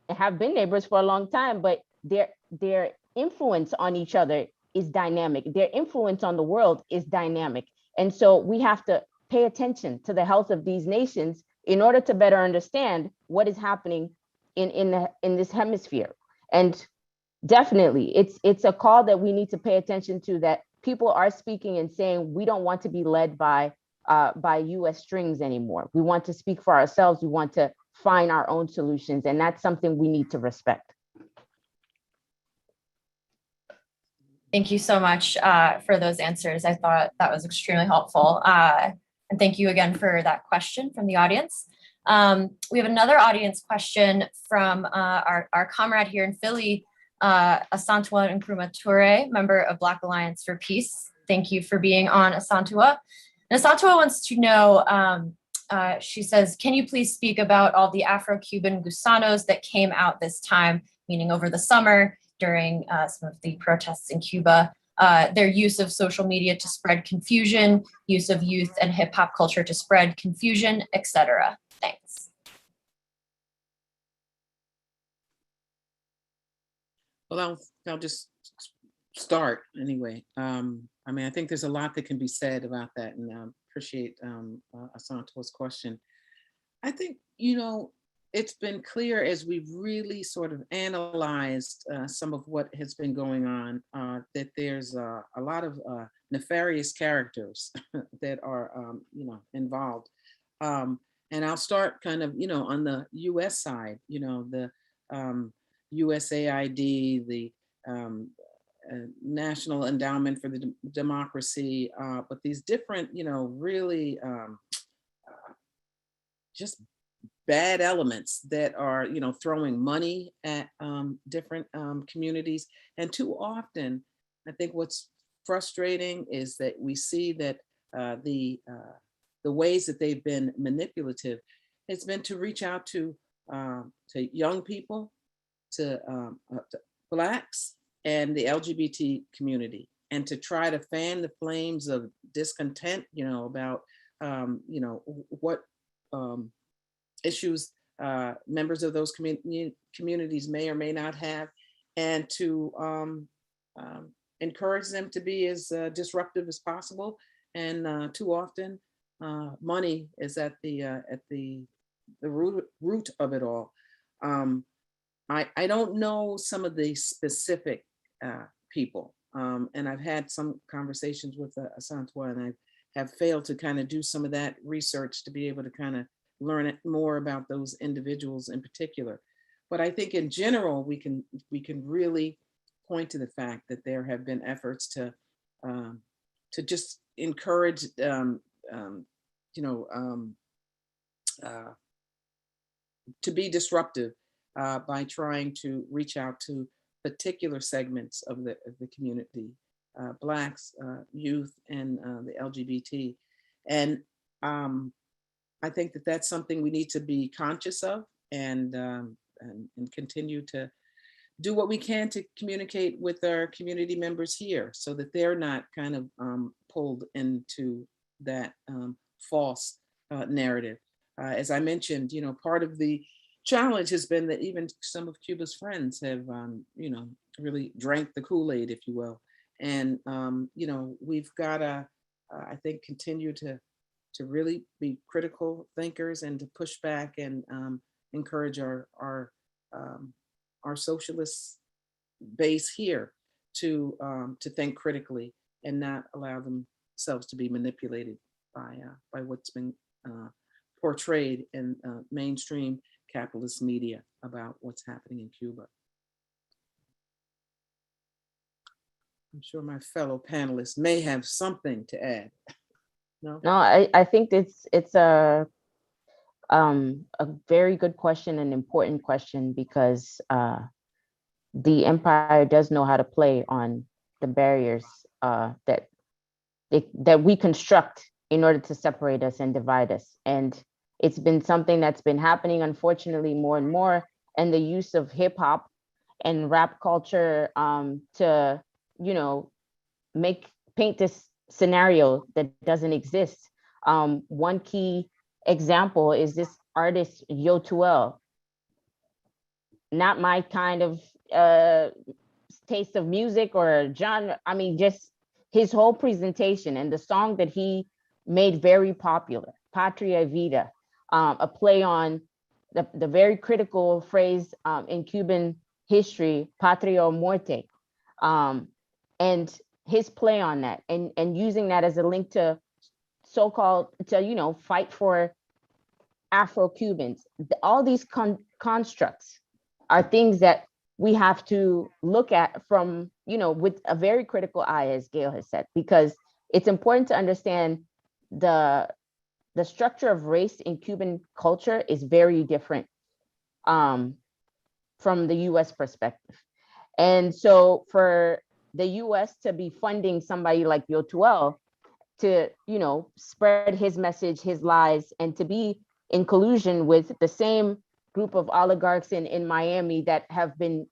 have been neighbors for a long time, but their influence on each other is dynamic. Their influence on the world is dynamic. And so we have to pay attention to the health of these nations in order to better understand what is happening in this hemisphere. And definitely, it's a call that we need to pay attention to, that people are speaking and saying, we don't want to be led by US strings anymore. We want to speak for ourselves. We want to find our own solutions. And that's something we need to respect. Thank you so much for those answers. I thought that was extremely helpful. And thank you again for that question from the audience. We have another audience question from our comrade here in Philly, Asantua Nkrumah Toure, member of Black Alliance for Peace. Thank you for being on, Asantua. And Asantua wants to know, she says, can you please speak about all the Afro-Cuban gusanos that came out this time, meaning over the summer during some of the protests in Cuba, their use of social media to spread confusion, use of youth and hip hop culture to spread confusion, etc. Thanks. Well, I'll just start anyway. I mean, I think there's a lot that can be said about that, and appreciate Asanto's question. I think, you know, it's been clear as we've really sort of analyzed some of what has been going on, that there's a lot of nefarious characters that are, involved. And I'll start kind of, on the U.S. side, the USAID, the National Endowment for the Democracy, but these different, really just bad elements that are, throwing money at different communities. And too often, I think what's frustrating is that we see that the ways that they've been manipulative has been to reach out to young people, to Blacks and the LGBT community, and to try to fan the flames of discontent, about, what issues members of those communities may or may not have, and to encourage them to be as disruptive as possible. And too often, money is at the root of it all. I don't know some of the specific people, and I've had some conversations with Asantwa, and I have failed to kind of do some of that research to be able to kind of learn more about those individuals in particular. But I think in general, we can really point to the fact that there have been efforts to just encourage, to be disruptive by trying to reach out to particular segments of the community, Blacks, youth, and the LGBT. And I think that that's something we need to be conscious of, and continue to do what we can to communicate with our community members here, so that they're not kind of pulled into that false narrative. As I mentioned, part of the challenge has been that even some of Cuba's friends have, really drank the Kool-Aid, if you will. And, we've got to, I think, continue to really be critical thinkers and to push back and encourage our socialist base here to think critically and not allow themselves to be manipulated by what's been portrayed in mainstream capitalist media about what's happening in Cuba. I'm sure my fellow panelists may have something to add. No, I think it's a very good question, an important question, because the empire does know how to play on the barriers that we construct in order to separate us and divide us. And it's been something that's been happening, unfortunately, more and more. And the use of hip hop and rap culture to, paint this scenario that doesn't exist. One key example is this artist, Yo2L. Not my kind of taste of music or genre. I mean, just his whole presentation and the song that he made very popular, Patria Vida, a play on the very critical phrase in Cuban history, Patria o Muerte, and his play on that, and using that as a link to so-called, to, fight for Afro-Cubans. All these constructs are things that we have to look at from, with a very critical eye, as Gail has said, because it's important to understand the structure of race in Cuban culture is very different from the US perspective. And so for the US to be funding somebody like Yo2L to, spread his message, his lies, and to be in collusion with the same group of oligarchs in Miami that have been,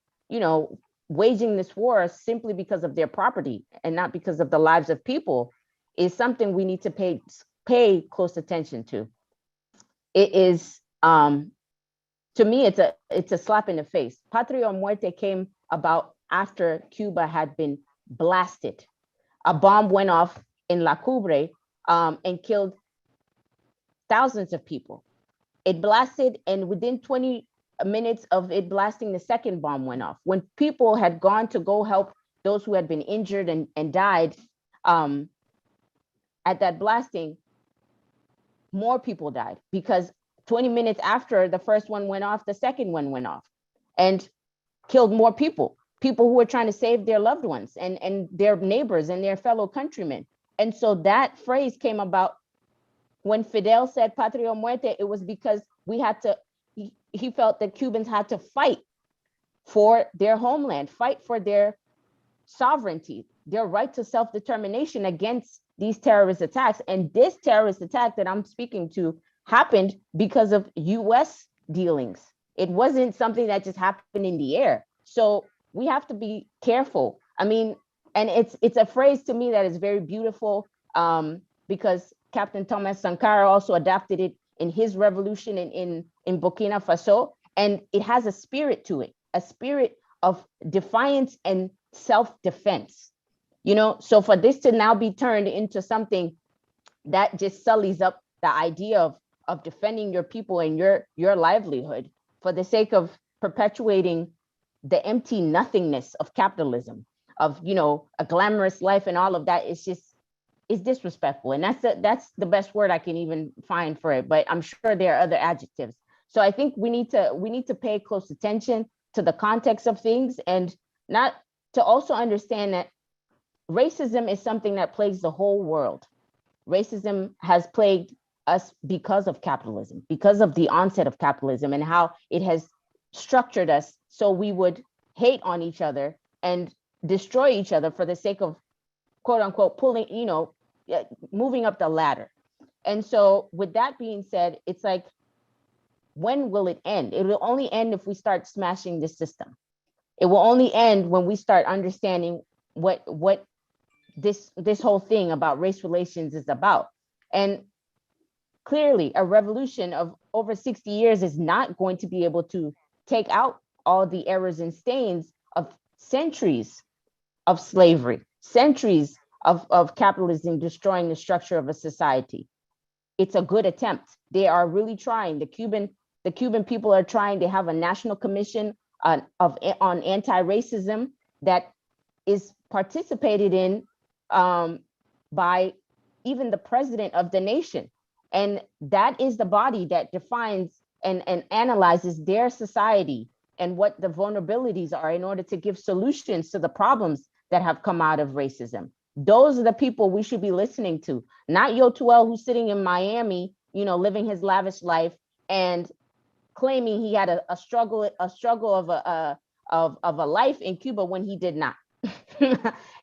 waging this war simply because of their property and not because of the lives of people, is something we need to pay close attention to. It is, to me, it's a slap in the face. Patria o Muerte came about after Cuba had been blasted. A bomb went off in La Cubre and killed thousands of people. It blasted, and within 20 minutes of it blasting, the second bomb went off. When people had gone to go help those who had been injured and died at that blasting, more people died, because 20 minutes after the first one went off, the second one went off and killed more people who were trying to save their loved ones and their neighbors and their fellow countrymen. And so that phrase came about when Fidel said Patria o Muerte. It was because he felt that Cubans had to fight for their homeland, fight for their sovereignty, their right to self-determination against these terrorist attacks. And this terrorist attack that I'm speaking to happened because of US dealings. It wasn't something that just happened in the air. So we have to be careful. I mean, and it's a phrase to me that is very beautiful, because Captain Thomas Sankara also adapted it in his revolution in Burkina Faso. And it has a spirit to it, a spirit of defiance and self-defense. You know, so for this to now be turned into something that just sullies up the idea of defending your people and your livelihood for the sake of perpetuating the empty nothingness of capitalism, of, you know, a glamorous life and all of that, is disrespectful. And that's the best word I can even find for it, but I'm sure there are other adjectives. So I think we need to pay close attention to the context of things, and not to also understand that racism is something that plagues the whole world. Racism has plagued us because of capitalism, because of the onset of capitalism and how it has structured us so we would hate on each other and destroy each other for the sake of, quote unquote, pulling, you know, moving up the ladder. And so with that being said, it's like, when will it end? It will only end if we start smashing the system. It will only end when we start understanding what this whole thing about race relations is about. And clearly, a revolution of over 60 years is not going to be able to take out all the errors and stains of centuries of slavery, centuries of capitalism destroying the structure of a society. It's a good attempt. They are really trying. The Cuban people are trying to have a national commission on anti-racism that is participated in by even the president of the nation. And that is the body that defines and analyzes their society and what the vulnerabilities are in order to give solutions to the problems that have come out of racism. Those are the people we should be listening to, not Yotuel, who's sitting in Miami, you know, living his lavish life and claiming he had a struggle of a life in Cuba when he did not.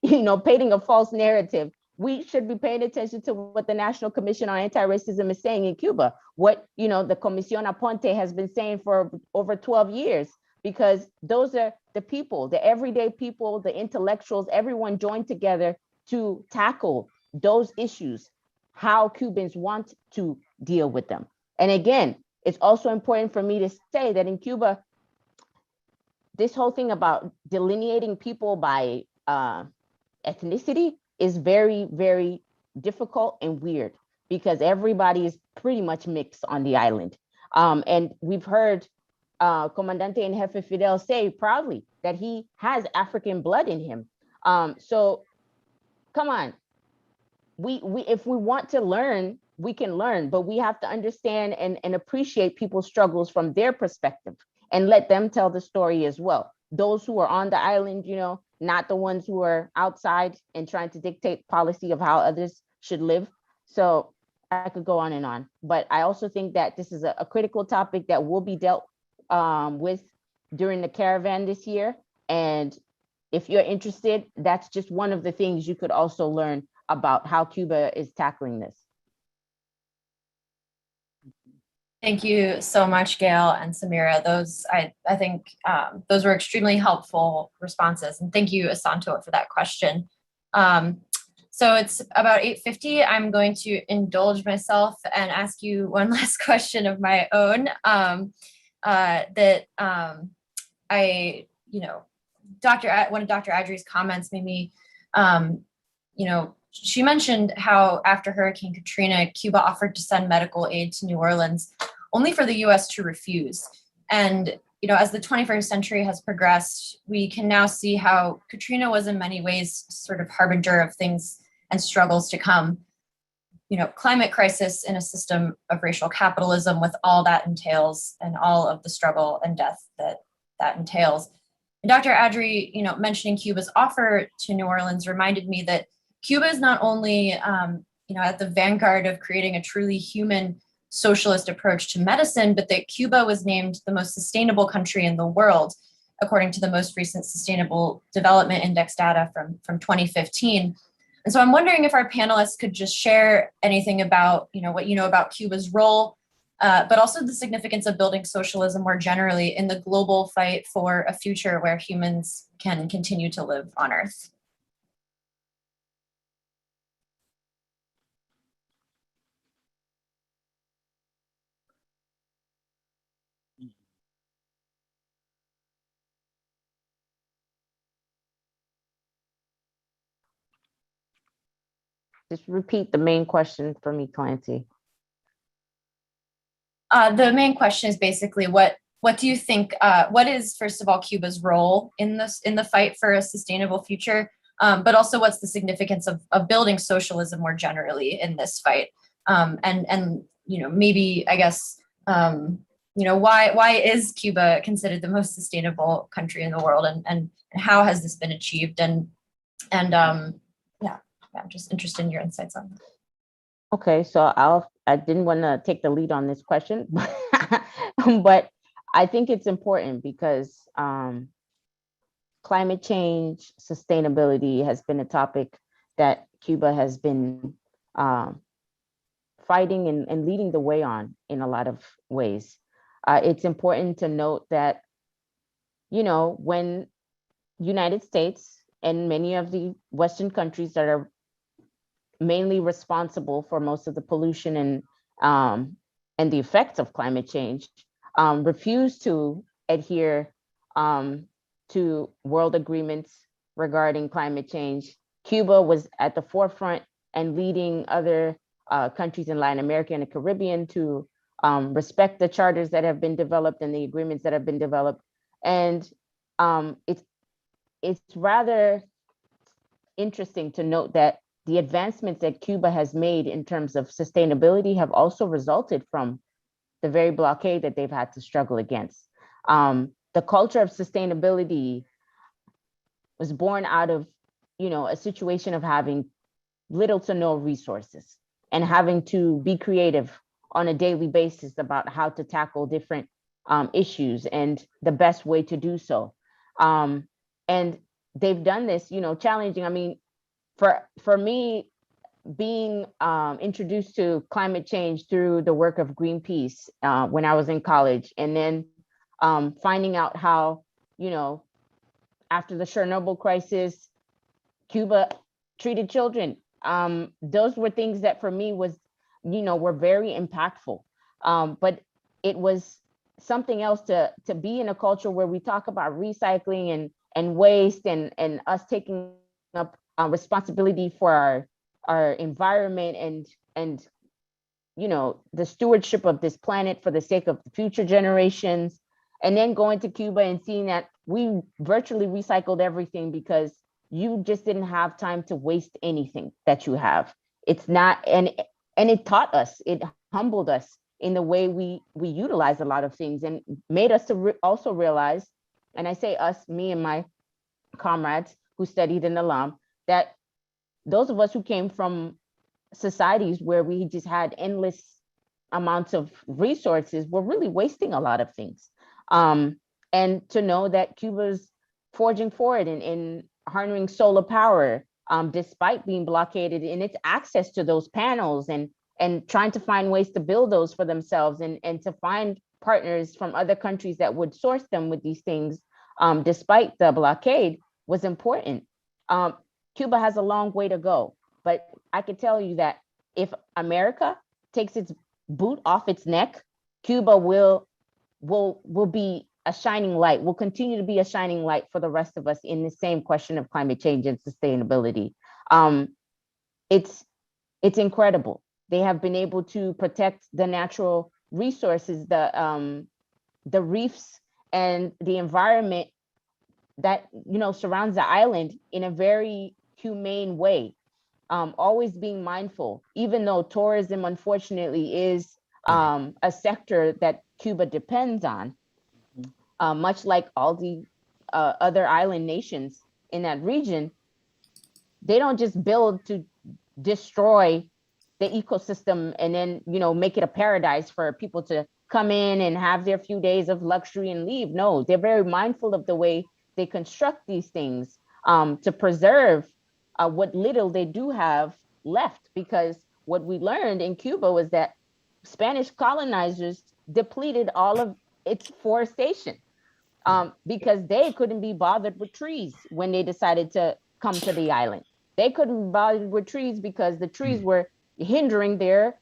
You know, painting a false narrative. We should be paying attention to what the National Commission on Anti-Racism is saying in Cuba, what, you know, the Comisión Aponte has been saying for over 12 years, because those are the people, the everyday people, the intellectuals, everyone joined together to tackle those issues, how Cubans want to deal with them. And again, it's also important for me to say that in Cuba, this whole thing about delineating people by ethnicity is very, very difficult and weird, because everybody is pretty much mixed on the island. And we've heard Comandante en Jefe Fidel say proudly that he has African blood in him. So come on, we if we want to learn, we can learn, but we have to understand and appreciate people's struggles from their perspective and let them tell the story as well. Those who are on the island, you know, not the ones who are outside and trying to dictate policy of how others should live. So I could go on and on, but I also think that this is a critical topic that will be dealt with during the caravan this year. And if you're interested, that's just one of the things you could also learn about how Cuba is tackling this. Thank you so much, Gail and Samira. Those, I think those were extremely helpful responses. And thank you, Asanto, for that question. So it's about 8:50. I'm going to indulge myself and ask you one last question of my own. One of Dr. Adri's comments made me, she mentioned how after Hurricane Katrina, Cuba offered to send medical aid to New Orleans, only for the US to refuse. And, you know, as the 21st century has progressed, we can now see how Katrina was in many ways sort of harbinger of things and struggles to come. You know, climate crisis in a system of racial capitalism with all that entails and all of the struggle and death that entails. And Dr. Adri, you know, mentioning Cuba's offer to New Orleans reminded me that Cuba is not only, you know, at the vanguard of creating a truly human socialist approach to medicine, but that Cuba was named the most sustainable country in the world, according to the most recent Sustainable Development Index data from 2015. And so I'm wondering if our panelists could just share anything about, you know, what you know about Cuba's role, but also the significance of building socialism more generally in the global fight for a future where humans can continue to live on Earth. Just repeat the main question for me, Clancy. The main question is basically what do you think? What is, first of all, Cuba's role in the fight for a sustainable future? But also, what's the significance of building socialism more generally in this fight? And you know, maybe I guess you know, why is Cuba considered the most sustainable country in the world, and how has this been achieved? And yeah, I'm just interested in your insights on that. Okay, so I didn't want to take the lead on this question, but I think it's important because climate change, sustainability has been a topic that Cuba has been fighting and leading the way on in a lot of ways. It's important to note that, you know, when United States and many of the Western countries that are mainly responsible for most of the pollution and the effects of climate change, refuse to adhere to world agreements regarding climate change. Cuba was at the forefront and leading other countries in Latin America and the Caribbean to respect the charters that have been developed and the agreements that have been developed. And it's rather interesting to note that the advancements that Cuba has made in terms of sustainability have also resulted from the very blockade that they've had to struggle against. The culture of sustainability was born out of, you know, a situation of having little to no resources and having to be creative on a daily basis about how to tackle different issues and the best way to do so. And they've done this, you know, challenging. I mean, for me, being introduced to climate change through the work of Greenpeace when I was in college, and then finding out how, you know, after the Chernobyl crisis, Cuba treated children. Those were things that for me was, you know, were very impactful. But it was something else to be in a culture where we talk about recycling and waste and us taking up responsibility for our environment and you know, the stewardship of this planet for the sake of the future generations. And then going to Cuba and seeing that we virtually recycled everything because you just didn't have time to waste anything that you have. It's not, and it taught us, it humbled us in the way we utilize a lot of things and made us to also realize, and I say us, me and my comrades who studied in the LUM, that those of us who came from societies where we just had endless amounts of resources were really wasting a lot of things. And to know that Cuba's forging forward in harnessing solar power, despite being blockaded in its access to those panels and trying to find ways to build those for themselves and to find partners from other countries that would source them with these things, despite the blockade, was important. Cuba has a long way to go, but I can tell you that if America takes its boot off its neck, Cuba will be a shining light, will continue to be a shining light for the rest of us in the same question of climate change and sustainability. It's incredible. They have been able to protect the natural resources, the reefs and the environment that, you know, surrounds the island in a very humane way. Always being mindful, even though tourism unfortunately is a sector that Cuba depends on, much like all the other island nations in that region. They don't just build to destroy the ecosystem and then, you know, make it a paradise for people to come in and have their few days of luxury and leave. No, they're very mindful of the way they construct these things to preserve what little they do have left. Because what we learned in Cuba was that Spanish colonizers depleted all of its forestation because they couldn't be bothered with trees when they decided to come to the island. They couldn't be bothered with trees because the trees were hindering their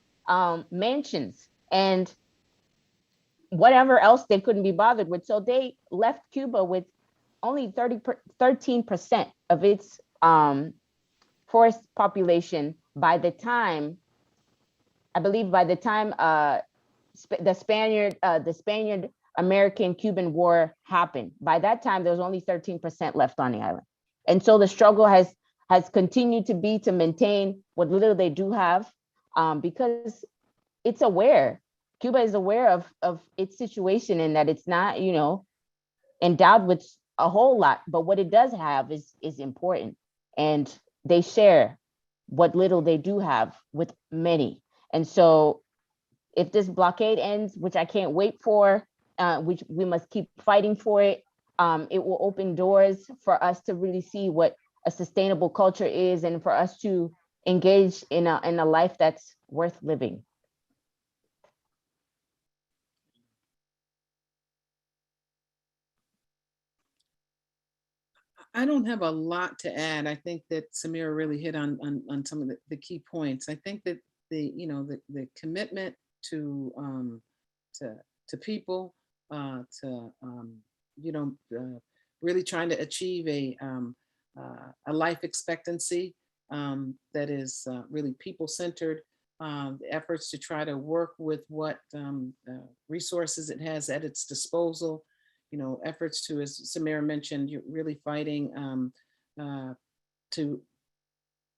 mansions and whatever else they couldn't be bothered with. So they left Cuba with only 13% of its forest population by the time, I believe by the time the Spaniard American Cuban War happened. By that time, there was only 13% left on the island. And so the struggle has continued to be to maintain what little they do have, because it's aware. Cuba is aware of its situation and that it's not, you know, endowed with a whole lot, but what it does have is important. And they share what little they do have with many. And so if this blockade ends, which I can't wait for, which we must keep fighting for it, it will open doors for us to really see what a sustainable culture is and for us to engage in a life that's worth living. I don't have a lot to add. I think that Samira really hit on some of the key points. I think that the commitment to people, really trying to achieve a life expectancy that is really people-centered. The efforts to try to work with what resources it has at its disposal. Efforts to, as Samira mentioned, you're really fighting to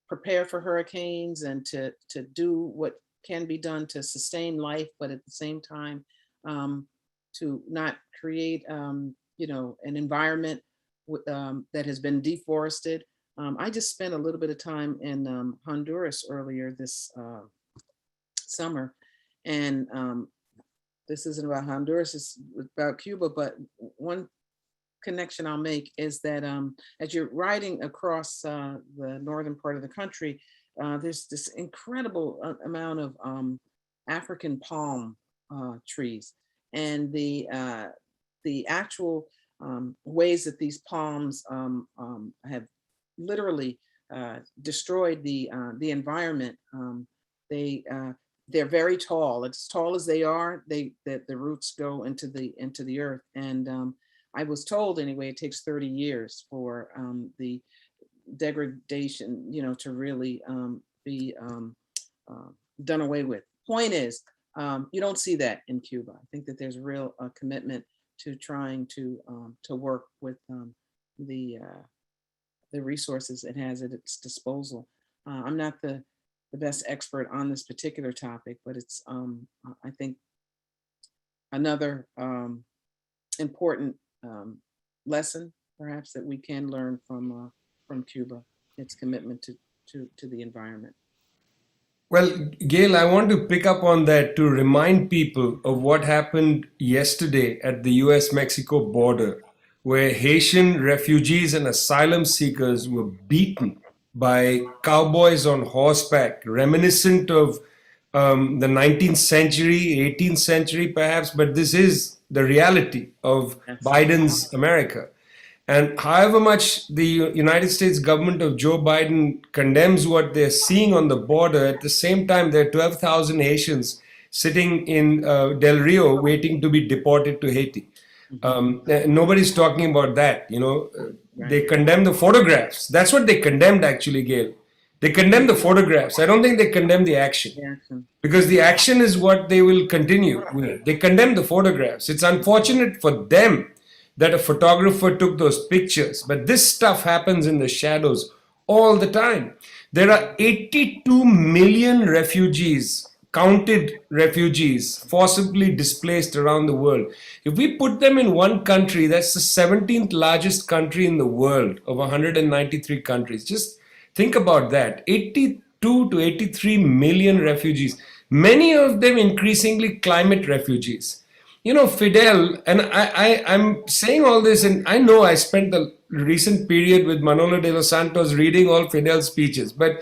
prepare for hurricanes and to do what can be done to sustain life, but at the same time, to not create, an environment that has been deforested. I just spent a little bit of time in Honduras earlier this summer, and this isn't about Honduras, it's about Cuba, but one connection I'll make is that as you're riding across the northern part of the country, there's this incredible amount of African palm trees, and the actual ways that these palms have literally destroyed the environment. They're very tall. As tall as they are, the roots go into the earth. And I was told anyway, it takes 30 years for the degradation, to really be done away with. Point is, you don't see that in Cuba. I think that there's a real commitment to trying to work with the resources it has at its disposal. I'm not the best expert on this particular topic, but it's I think another important lesson perhaps that we can learn from Cuba, its commitment to the environment. Well, Gail, I want to pick up on that to remind people of what happened yesterday at the US-Mexico border, where Haitian refugees and asylum seekers were beaten by cowboys on horseback, reminiscent of the 19th century, 18th century perhaps, but this is the reality of Biden's America. And however much the United States government of Joe Biden condemns what they're seeing on the border, at the same time, there are 12,000 Haitians sitting in Del Rio waiting to be deported to Haiti. Nobody's talking about that, They condemn the photographs. That's what they condemned, actually, Gail. They condemn the photographs. I don't think they condemn the action. Yeah. Because the action is what they will continue with. They condemn the photographs. It's unfortunate for them that a photographer took those pictures, but this stuff happens in the shadows all the time. There are 82 million refugees, counted refugees, forcibly displaced around the world. If we put them in one country, that's the 17th largest country in the world of 193 countries. Just think about that. 82 to 83 million refugees, many of them increasingly climate refugees. You know, Fidel, and I'm saying all this, and I know I spent the recent period with Manolo de los Santos reading all Fidel's speeches, but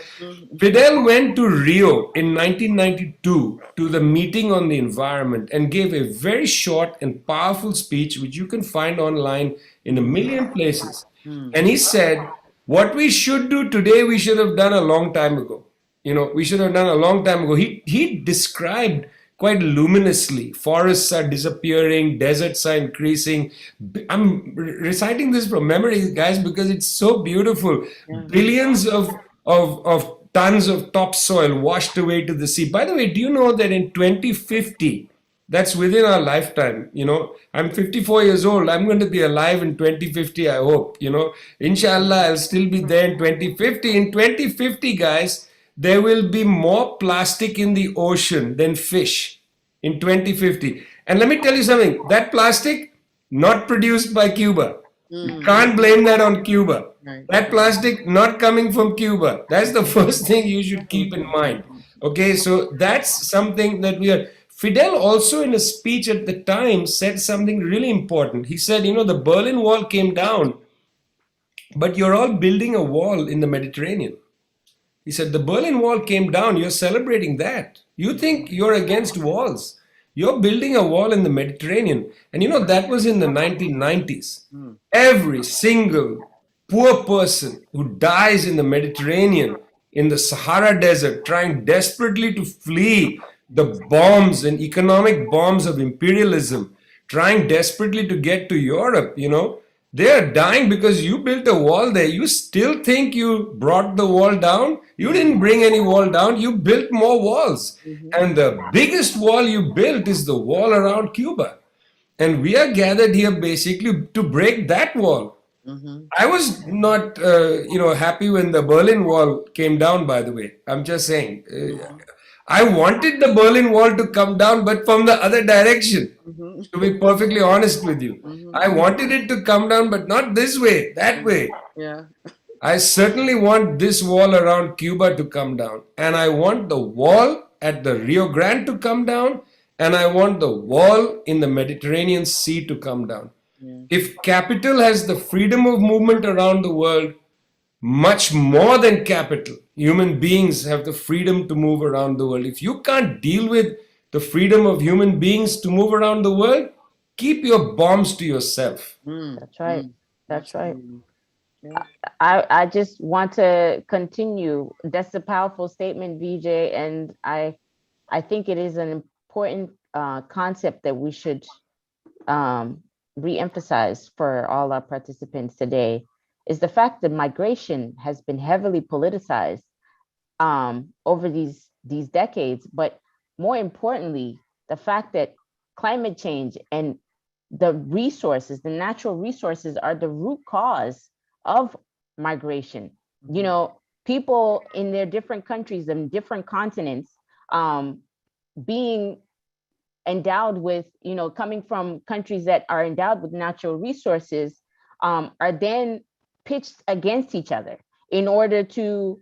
Fidel went to Rio in 1992 to the meeting on the environment and gave a very short and powerful speech, which you can find online in a million places. And he said, what we should do today, we should have done a long time ago. You know, we should have done a long time ago. He described quite luminously, forests are disappearing, deserts are increasing. I'm reciting this from memory, guys, because it's so beautiful. Billions of tons of topsoil washed away to the sea. By the way, do you know that in 2050, that's within our lifetime, you know, I'm 54 years old. I'm going to be alive in 2050, I hope, you know. Inshallah, I'll still be there in 2050. In 2050, guys, there will be more plastic in the ocean than fish in 2050. And let me tell you something, that plastic, not produced by Cuba. You can't blame that on Cuba. Right. That plastic not coming from Cuba. That's the first thing you should keep in mind. Okay, so that's something that we are. Fidel also in a speech at the time said something really important. He said, you know, the Berlin Wall came down, but you're all building a wall in the Mediterranean. He said, the Berlin Wall came down, you're celebrating that. You think you're against walls. You're building a wall in the Mediterranean. And you know, that was in the 1990s. Every single poor person who dies in the Mediterranean, in the Sahara Desert, trying desperately to flee the bombs and economic bombs of imperialism, trying desperately to get to Europe, you know, they are dying because you built a wall there. You still think you brought the wall down? You didn't bring any wall down. You built more walls. And the biggest wall you built is the wall around Cuba. And we are gathered here basically to break that wall. I was not, happy when the Berlin Wall came down, by the way. I'm just saying. I wanted the Berlin Wall to come down, but from the other direction, to be perfectly honest with you. I wanted it to come down, but not this way, that way. Yeah. I certainly want this wall around Cuba to come down. And I want the wall at the Rio Grande to come down. And I want the wall in the Mediterranean Sea to come down. If capital has the freedom of movement around the world, much more than capital, human beings have the freedom to move around the world. If you can't deal with the freedom of human beings to move around the world, keep your bombs to yourself. That's right. That's right. Yeah. I just want to continue. That's a powerful statement, Vijay, and I think it is an important concept that we should re-emphasize for all our participants today, is the fact that migration has been heavily politicized over these decades, but more importantly, the fact that climate change and the resources, the natural resources, are the root cause of migration. You know, people in their different countries and different continents being endowed with, you know, coming from countries that are endowed with natural resources are then pitched against each other in order to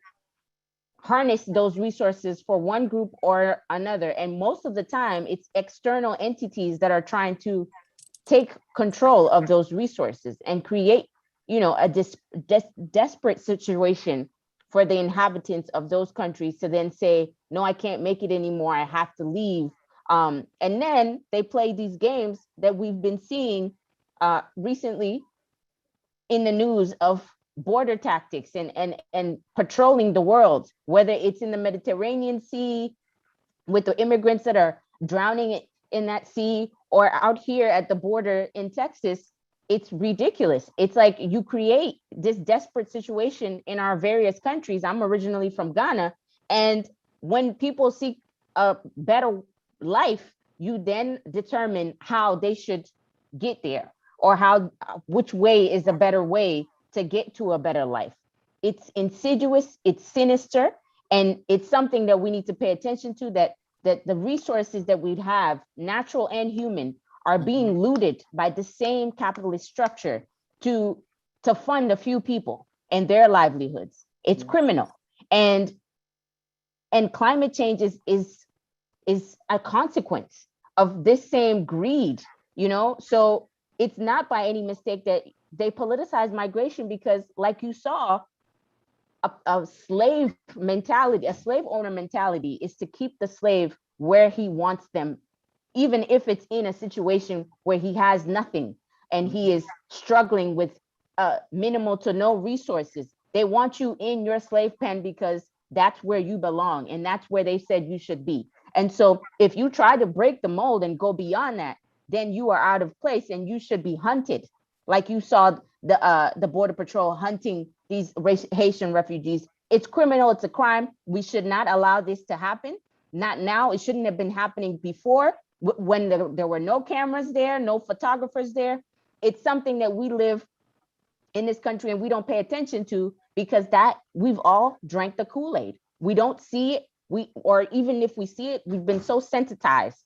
harness those resources for one group or another. And most of the time, it's external entities that are trying to take control of those resources and create, you know, a desperate situation for the inhabitants of those countries to then say, no, I can't make it anymore, I have to leave. And then they play these games that we've been seeing recently in the news of border tactics and patrolling the world, whether it's in the Mediterranean Sea with the immigrants that are drowning in that sea, or out here at the border in Texas it's ridiculous. It's like you create this desperate situation in our various countries. I'm originally from Ghana, and when people seek a better life, you then determine how they should get there, or how which way is a better way to get to a better life. It's insidious, it's sinister, and it's something that we need to pay attention to, that the resources that we have, natural and human, are being looted by the same capitalist structure to fund a few people and their livelihoods. It's criminal. And climate change is a consequence of this same greed, you know? So it's not by any mistake that they politicize migration, because like you saw, a slave mentality, a slave owner mentality is to keep the slave where he wants them, even if it's in a situation where he has nothing and he is struggling with minimal to no resources. They want you in your slave pen because that's where you belong and that's where they said you should be. And so if you try to break the mold and go beyond that, then you are out of place and you should be hunted. Like you saw the Border Patrol hunting these Haitian refugees. It's criminal, it's a crime. We should not allow this to happen. Not now, it shouldn't have been happening before, when there were no cameras there, no photographers there. It's something that we live in this country and we don't pay attention to, because that we've all drank the Kool-Aid. We don't see it, or even if we see it, we've been so sensitized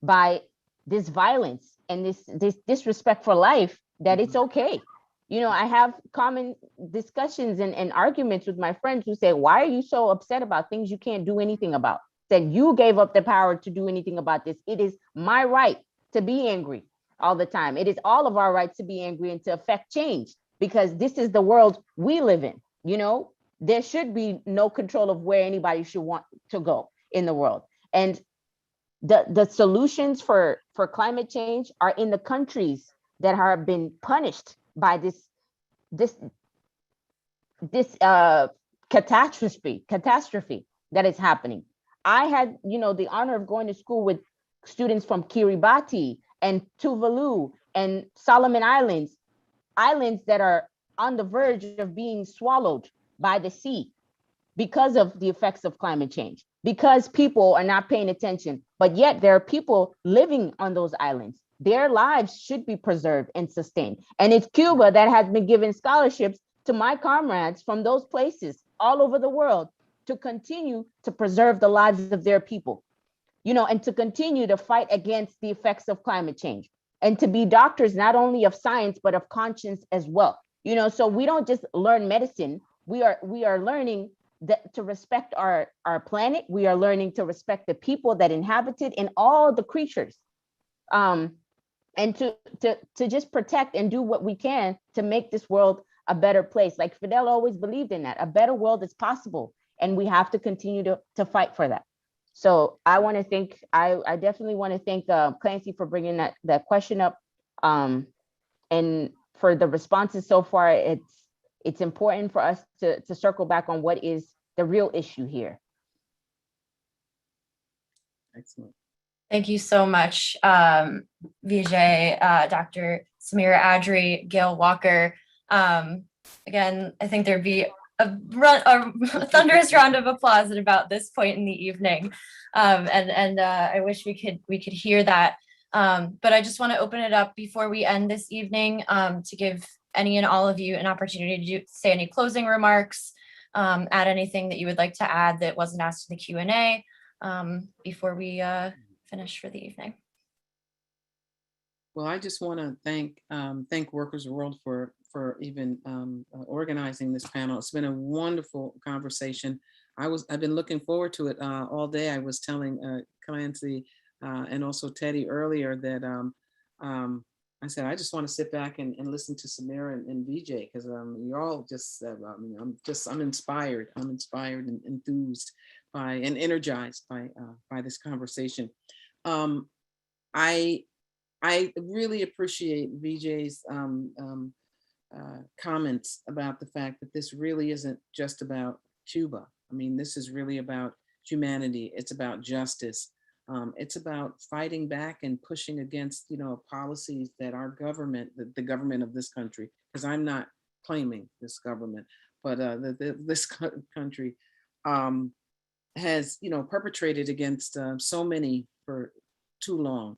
by this violence and this disrespect for life that it's okay. You know, I have common discussions and arguments with my friends who say, why are you so upset about things you can't do anything about? That you gave up the power to do anything about this. It is my right to be angry all the time. It is all of our rights to be angry and to affect change, because this is the world we live in. You know, there should be no control of where anybody should want to go in the world. And the solutions for climate change are in the countries that have been punished by this catastrophe that is happening. I had, you know, the honor of going to school with students from Kiribati and Tuvalu and Solomon Islands that are on the verge of being swallowed by the sea because of the effects of climate change, because people are not paying attention. But yet there are people living on those islands. Their lives should be preserved and sustained. And it's Cuba that has been giving scholarships to my comrades from those places all over the world to continue to preserve the lives of their people, you know, and to continue to fight against the effects of climate change, and to be doctors not only of science but of conscience as well. You know, so we don't just learn medicine. We are learning that to respect our planet. We are learning to respect the people that inhabit it and all the creatures, and to just protect and do what we can to make this world a better place. Like Fidel always believed in that. A better world is possible, and we have to continue to fight for that. So I want to thank, I definitely want to thank Clancy for bringing that question up, and for the responses so far. It's important for us to circle back on what is the real issue here. Excellent. Thank you so much, Vijay, Dr. Samira Adri, Gail Walker. Again, I think there'd be a thunderous round of applause at about this point in the evening, and I wish we could hear that. But I just want to open it up before we end this evening, to give any and all of you an opportunity to say any closing remarks, add anything that you would like to add that wasn't asked in the Q&A, before we finish for the evening. Well, I just want to thank Workers World for even organizing this panel. It's been a wonderful conversation. I've been looking forward to it all day. I was telling Clancy and also Teddy earlier that I said I just want to sit back and listen to Samira and Vijay, because you're all just I'm inspired. I'm inspired and enthused by and energized by this conversation. I really appreciate Vijay's comments about the fact that this really isn't just about Cuba. I mean, this is really about humanity. It's about justice. It's about fighting back and pushing against, policies that our government, the government of this country, because I'm not claiming this government, but this country has, perpetrated against so many for too long.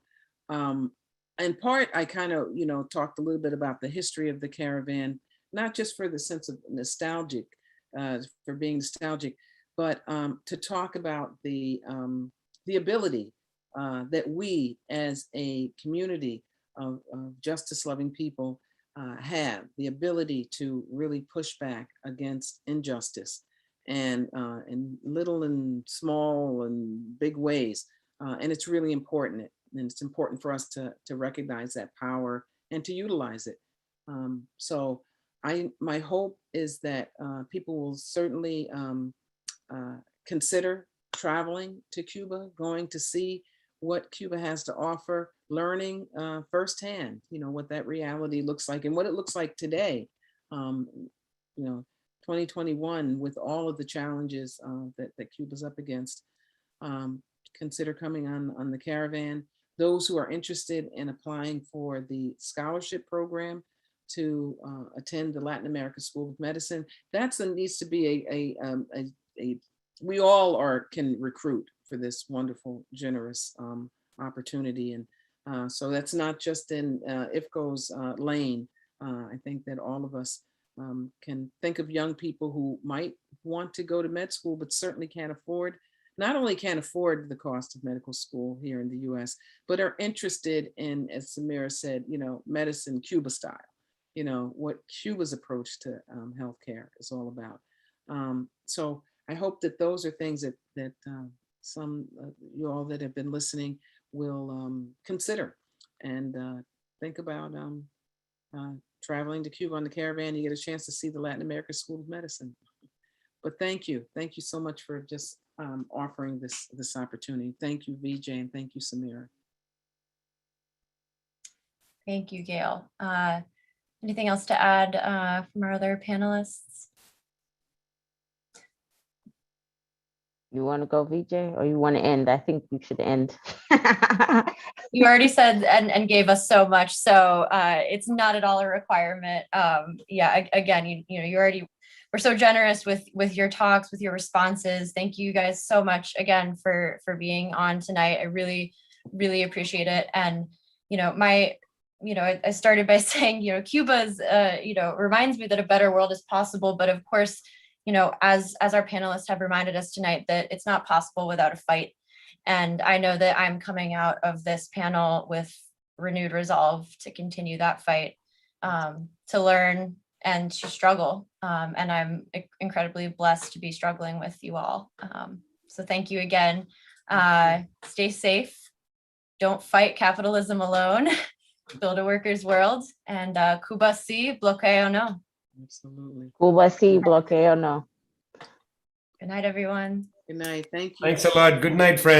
In part, I kind of, talked a little bit about the history of the Caravan, not just for the sense of nostalgic, for being nostalgic, but to talk about the ability that we as a community of justice-loving people have, the ability to really push back against injustice and in little and small and big ways. And it's really important. And it's important for us to recognize that power and to utilize it. So my hope is that people will certainly consider traveling to Cuba, going to see what Cuba has to offer, learning firsthand, what that reality looks like and what it looks like today. 2021 with all of the challenges that Cuba's up against. Consider coming on the Caravan. Those who are interested in applying for the scholarship program to attend the Latin America School of Medicine, needs to be we all can recruit for this wonderful, generous opportunity. And so that's not just in Ifco's lane. I think that all of us can think of young people who might want to go to med school, but certainly not only can't afford the cost of medical school here in the US, but are interested in, as Samira said, medicine Cuba style, what Cuba's approach to healthcare is all about. So I hope that those are things that some you all that have been listening will consider and think about traveling to Cuba on the Caravan. You get a chance to see the Latin America School of Medicine. But thank you so much for just offering this opportunity. Thank you, Vijay, and thank you, Samira. Thank you, Gail. Anything else to add from our other panelists? You want to go, Vijay, or you want to end? I think we should end. You already said and gave us so much, so it's not at all a requirement. Yeah, again, you already were so generous with your talks, with your responses. Thank you guys so much again for being on tonight. I really, really appreciate it. And I started by saying, Cuba's, reminds me that a better world is possible. But of course, as our panelists have reminded us tonight, that it's not possible without a fight. And I know that I'm coming out of this panel with renewed resolve to continue that fight, to learn and to struggle. And I'm incredibly blessed to be struggling with you all. So thank you again. Stay safe. Don't fight capitalism alone. Build a worker's world. And Cuba sí, bloqueo no. Absolutely. Cuba sí, bloqueo no. Good night, everyone. Good night. Thank you. Thanks a lot. Good night, friends.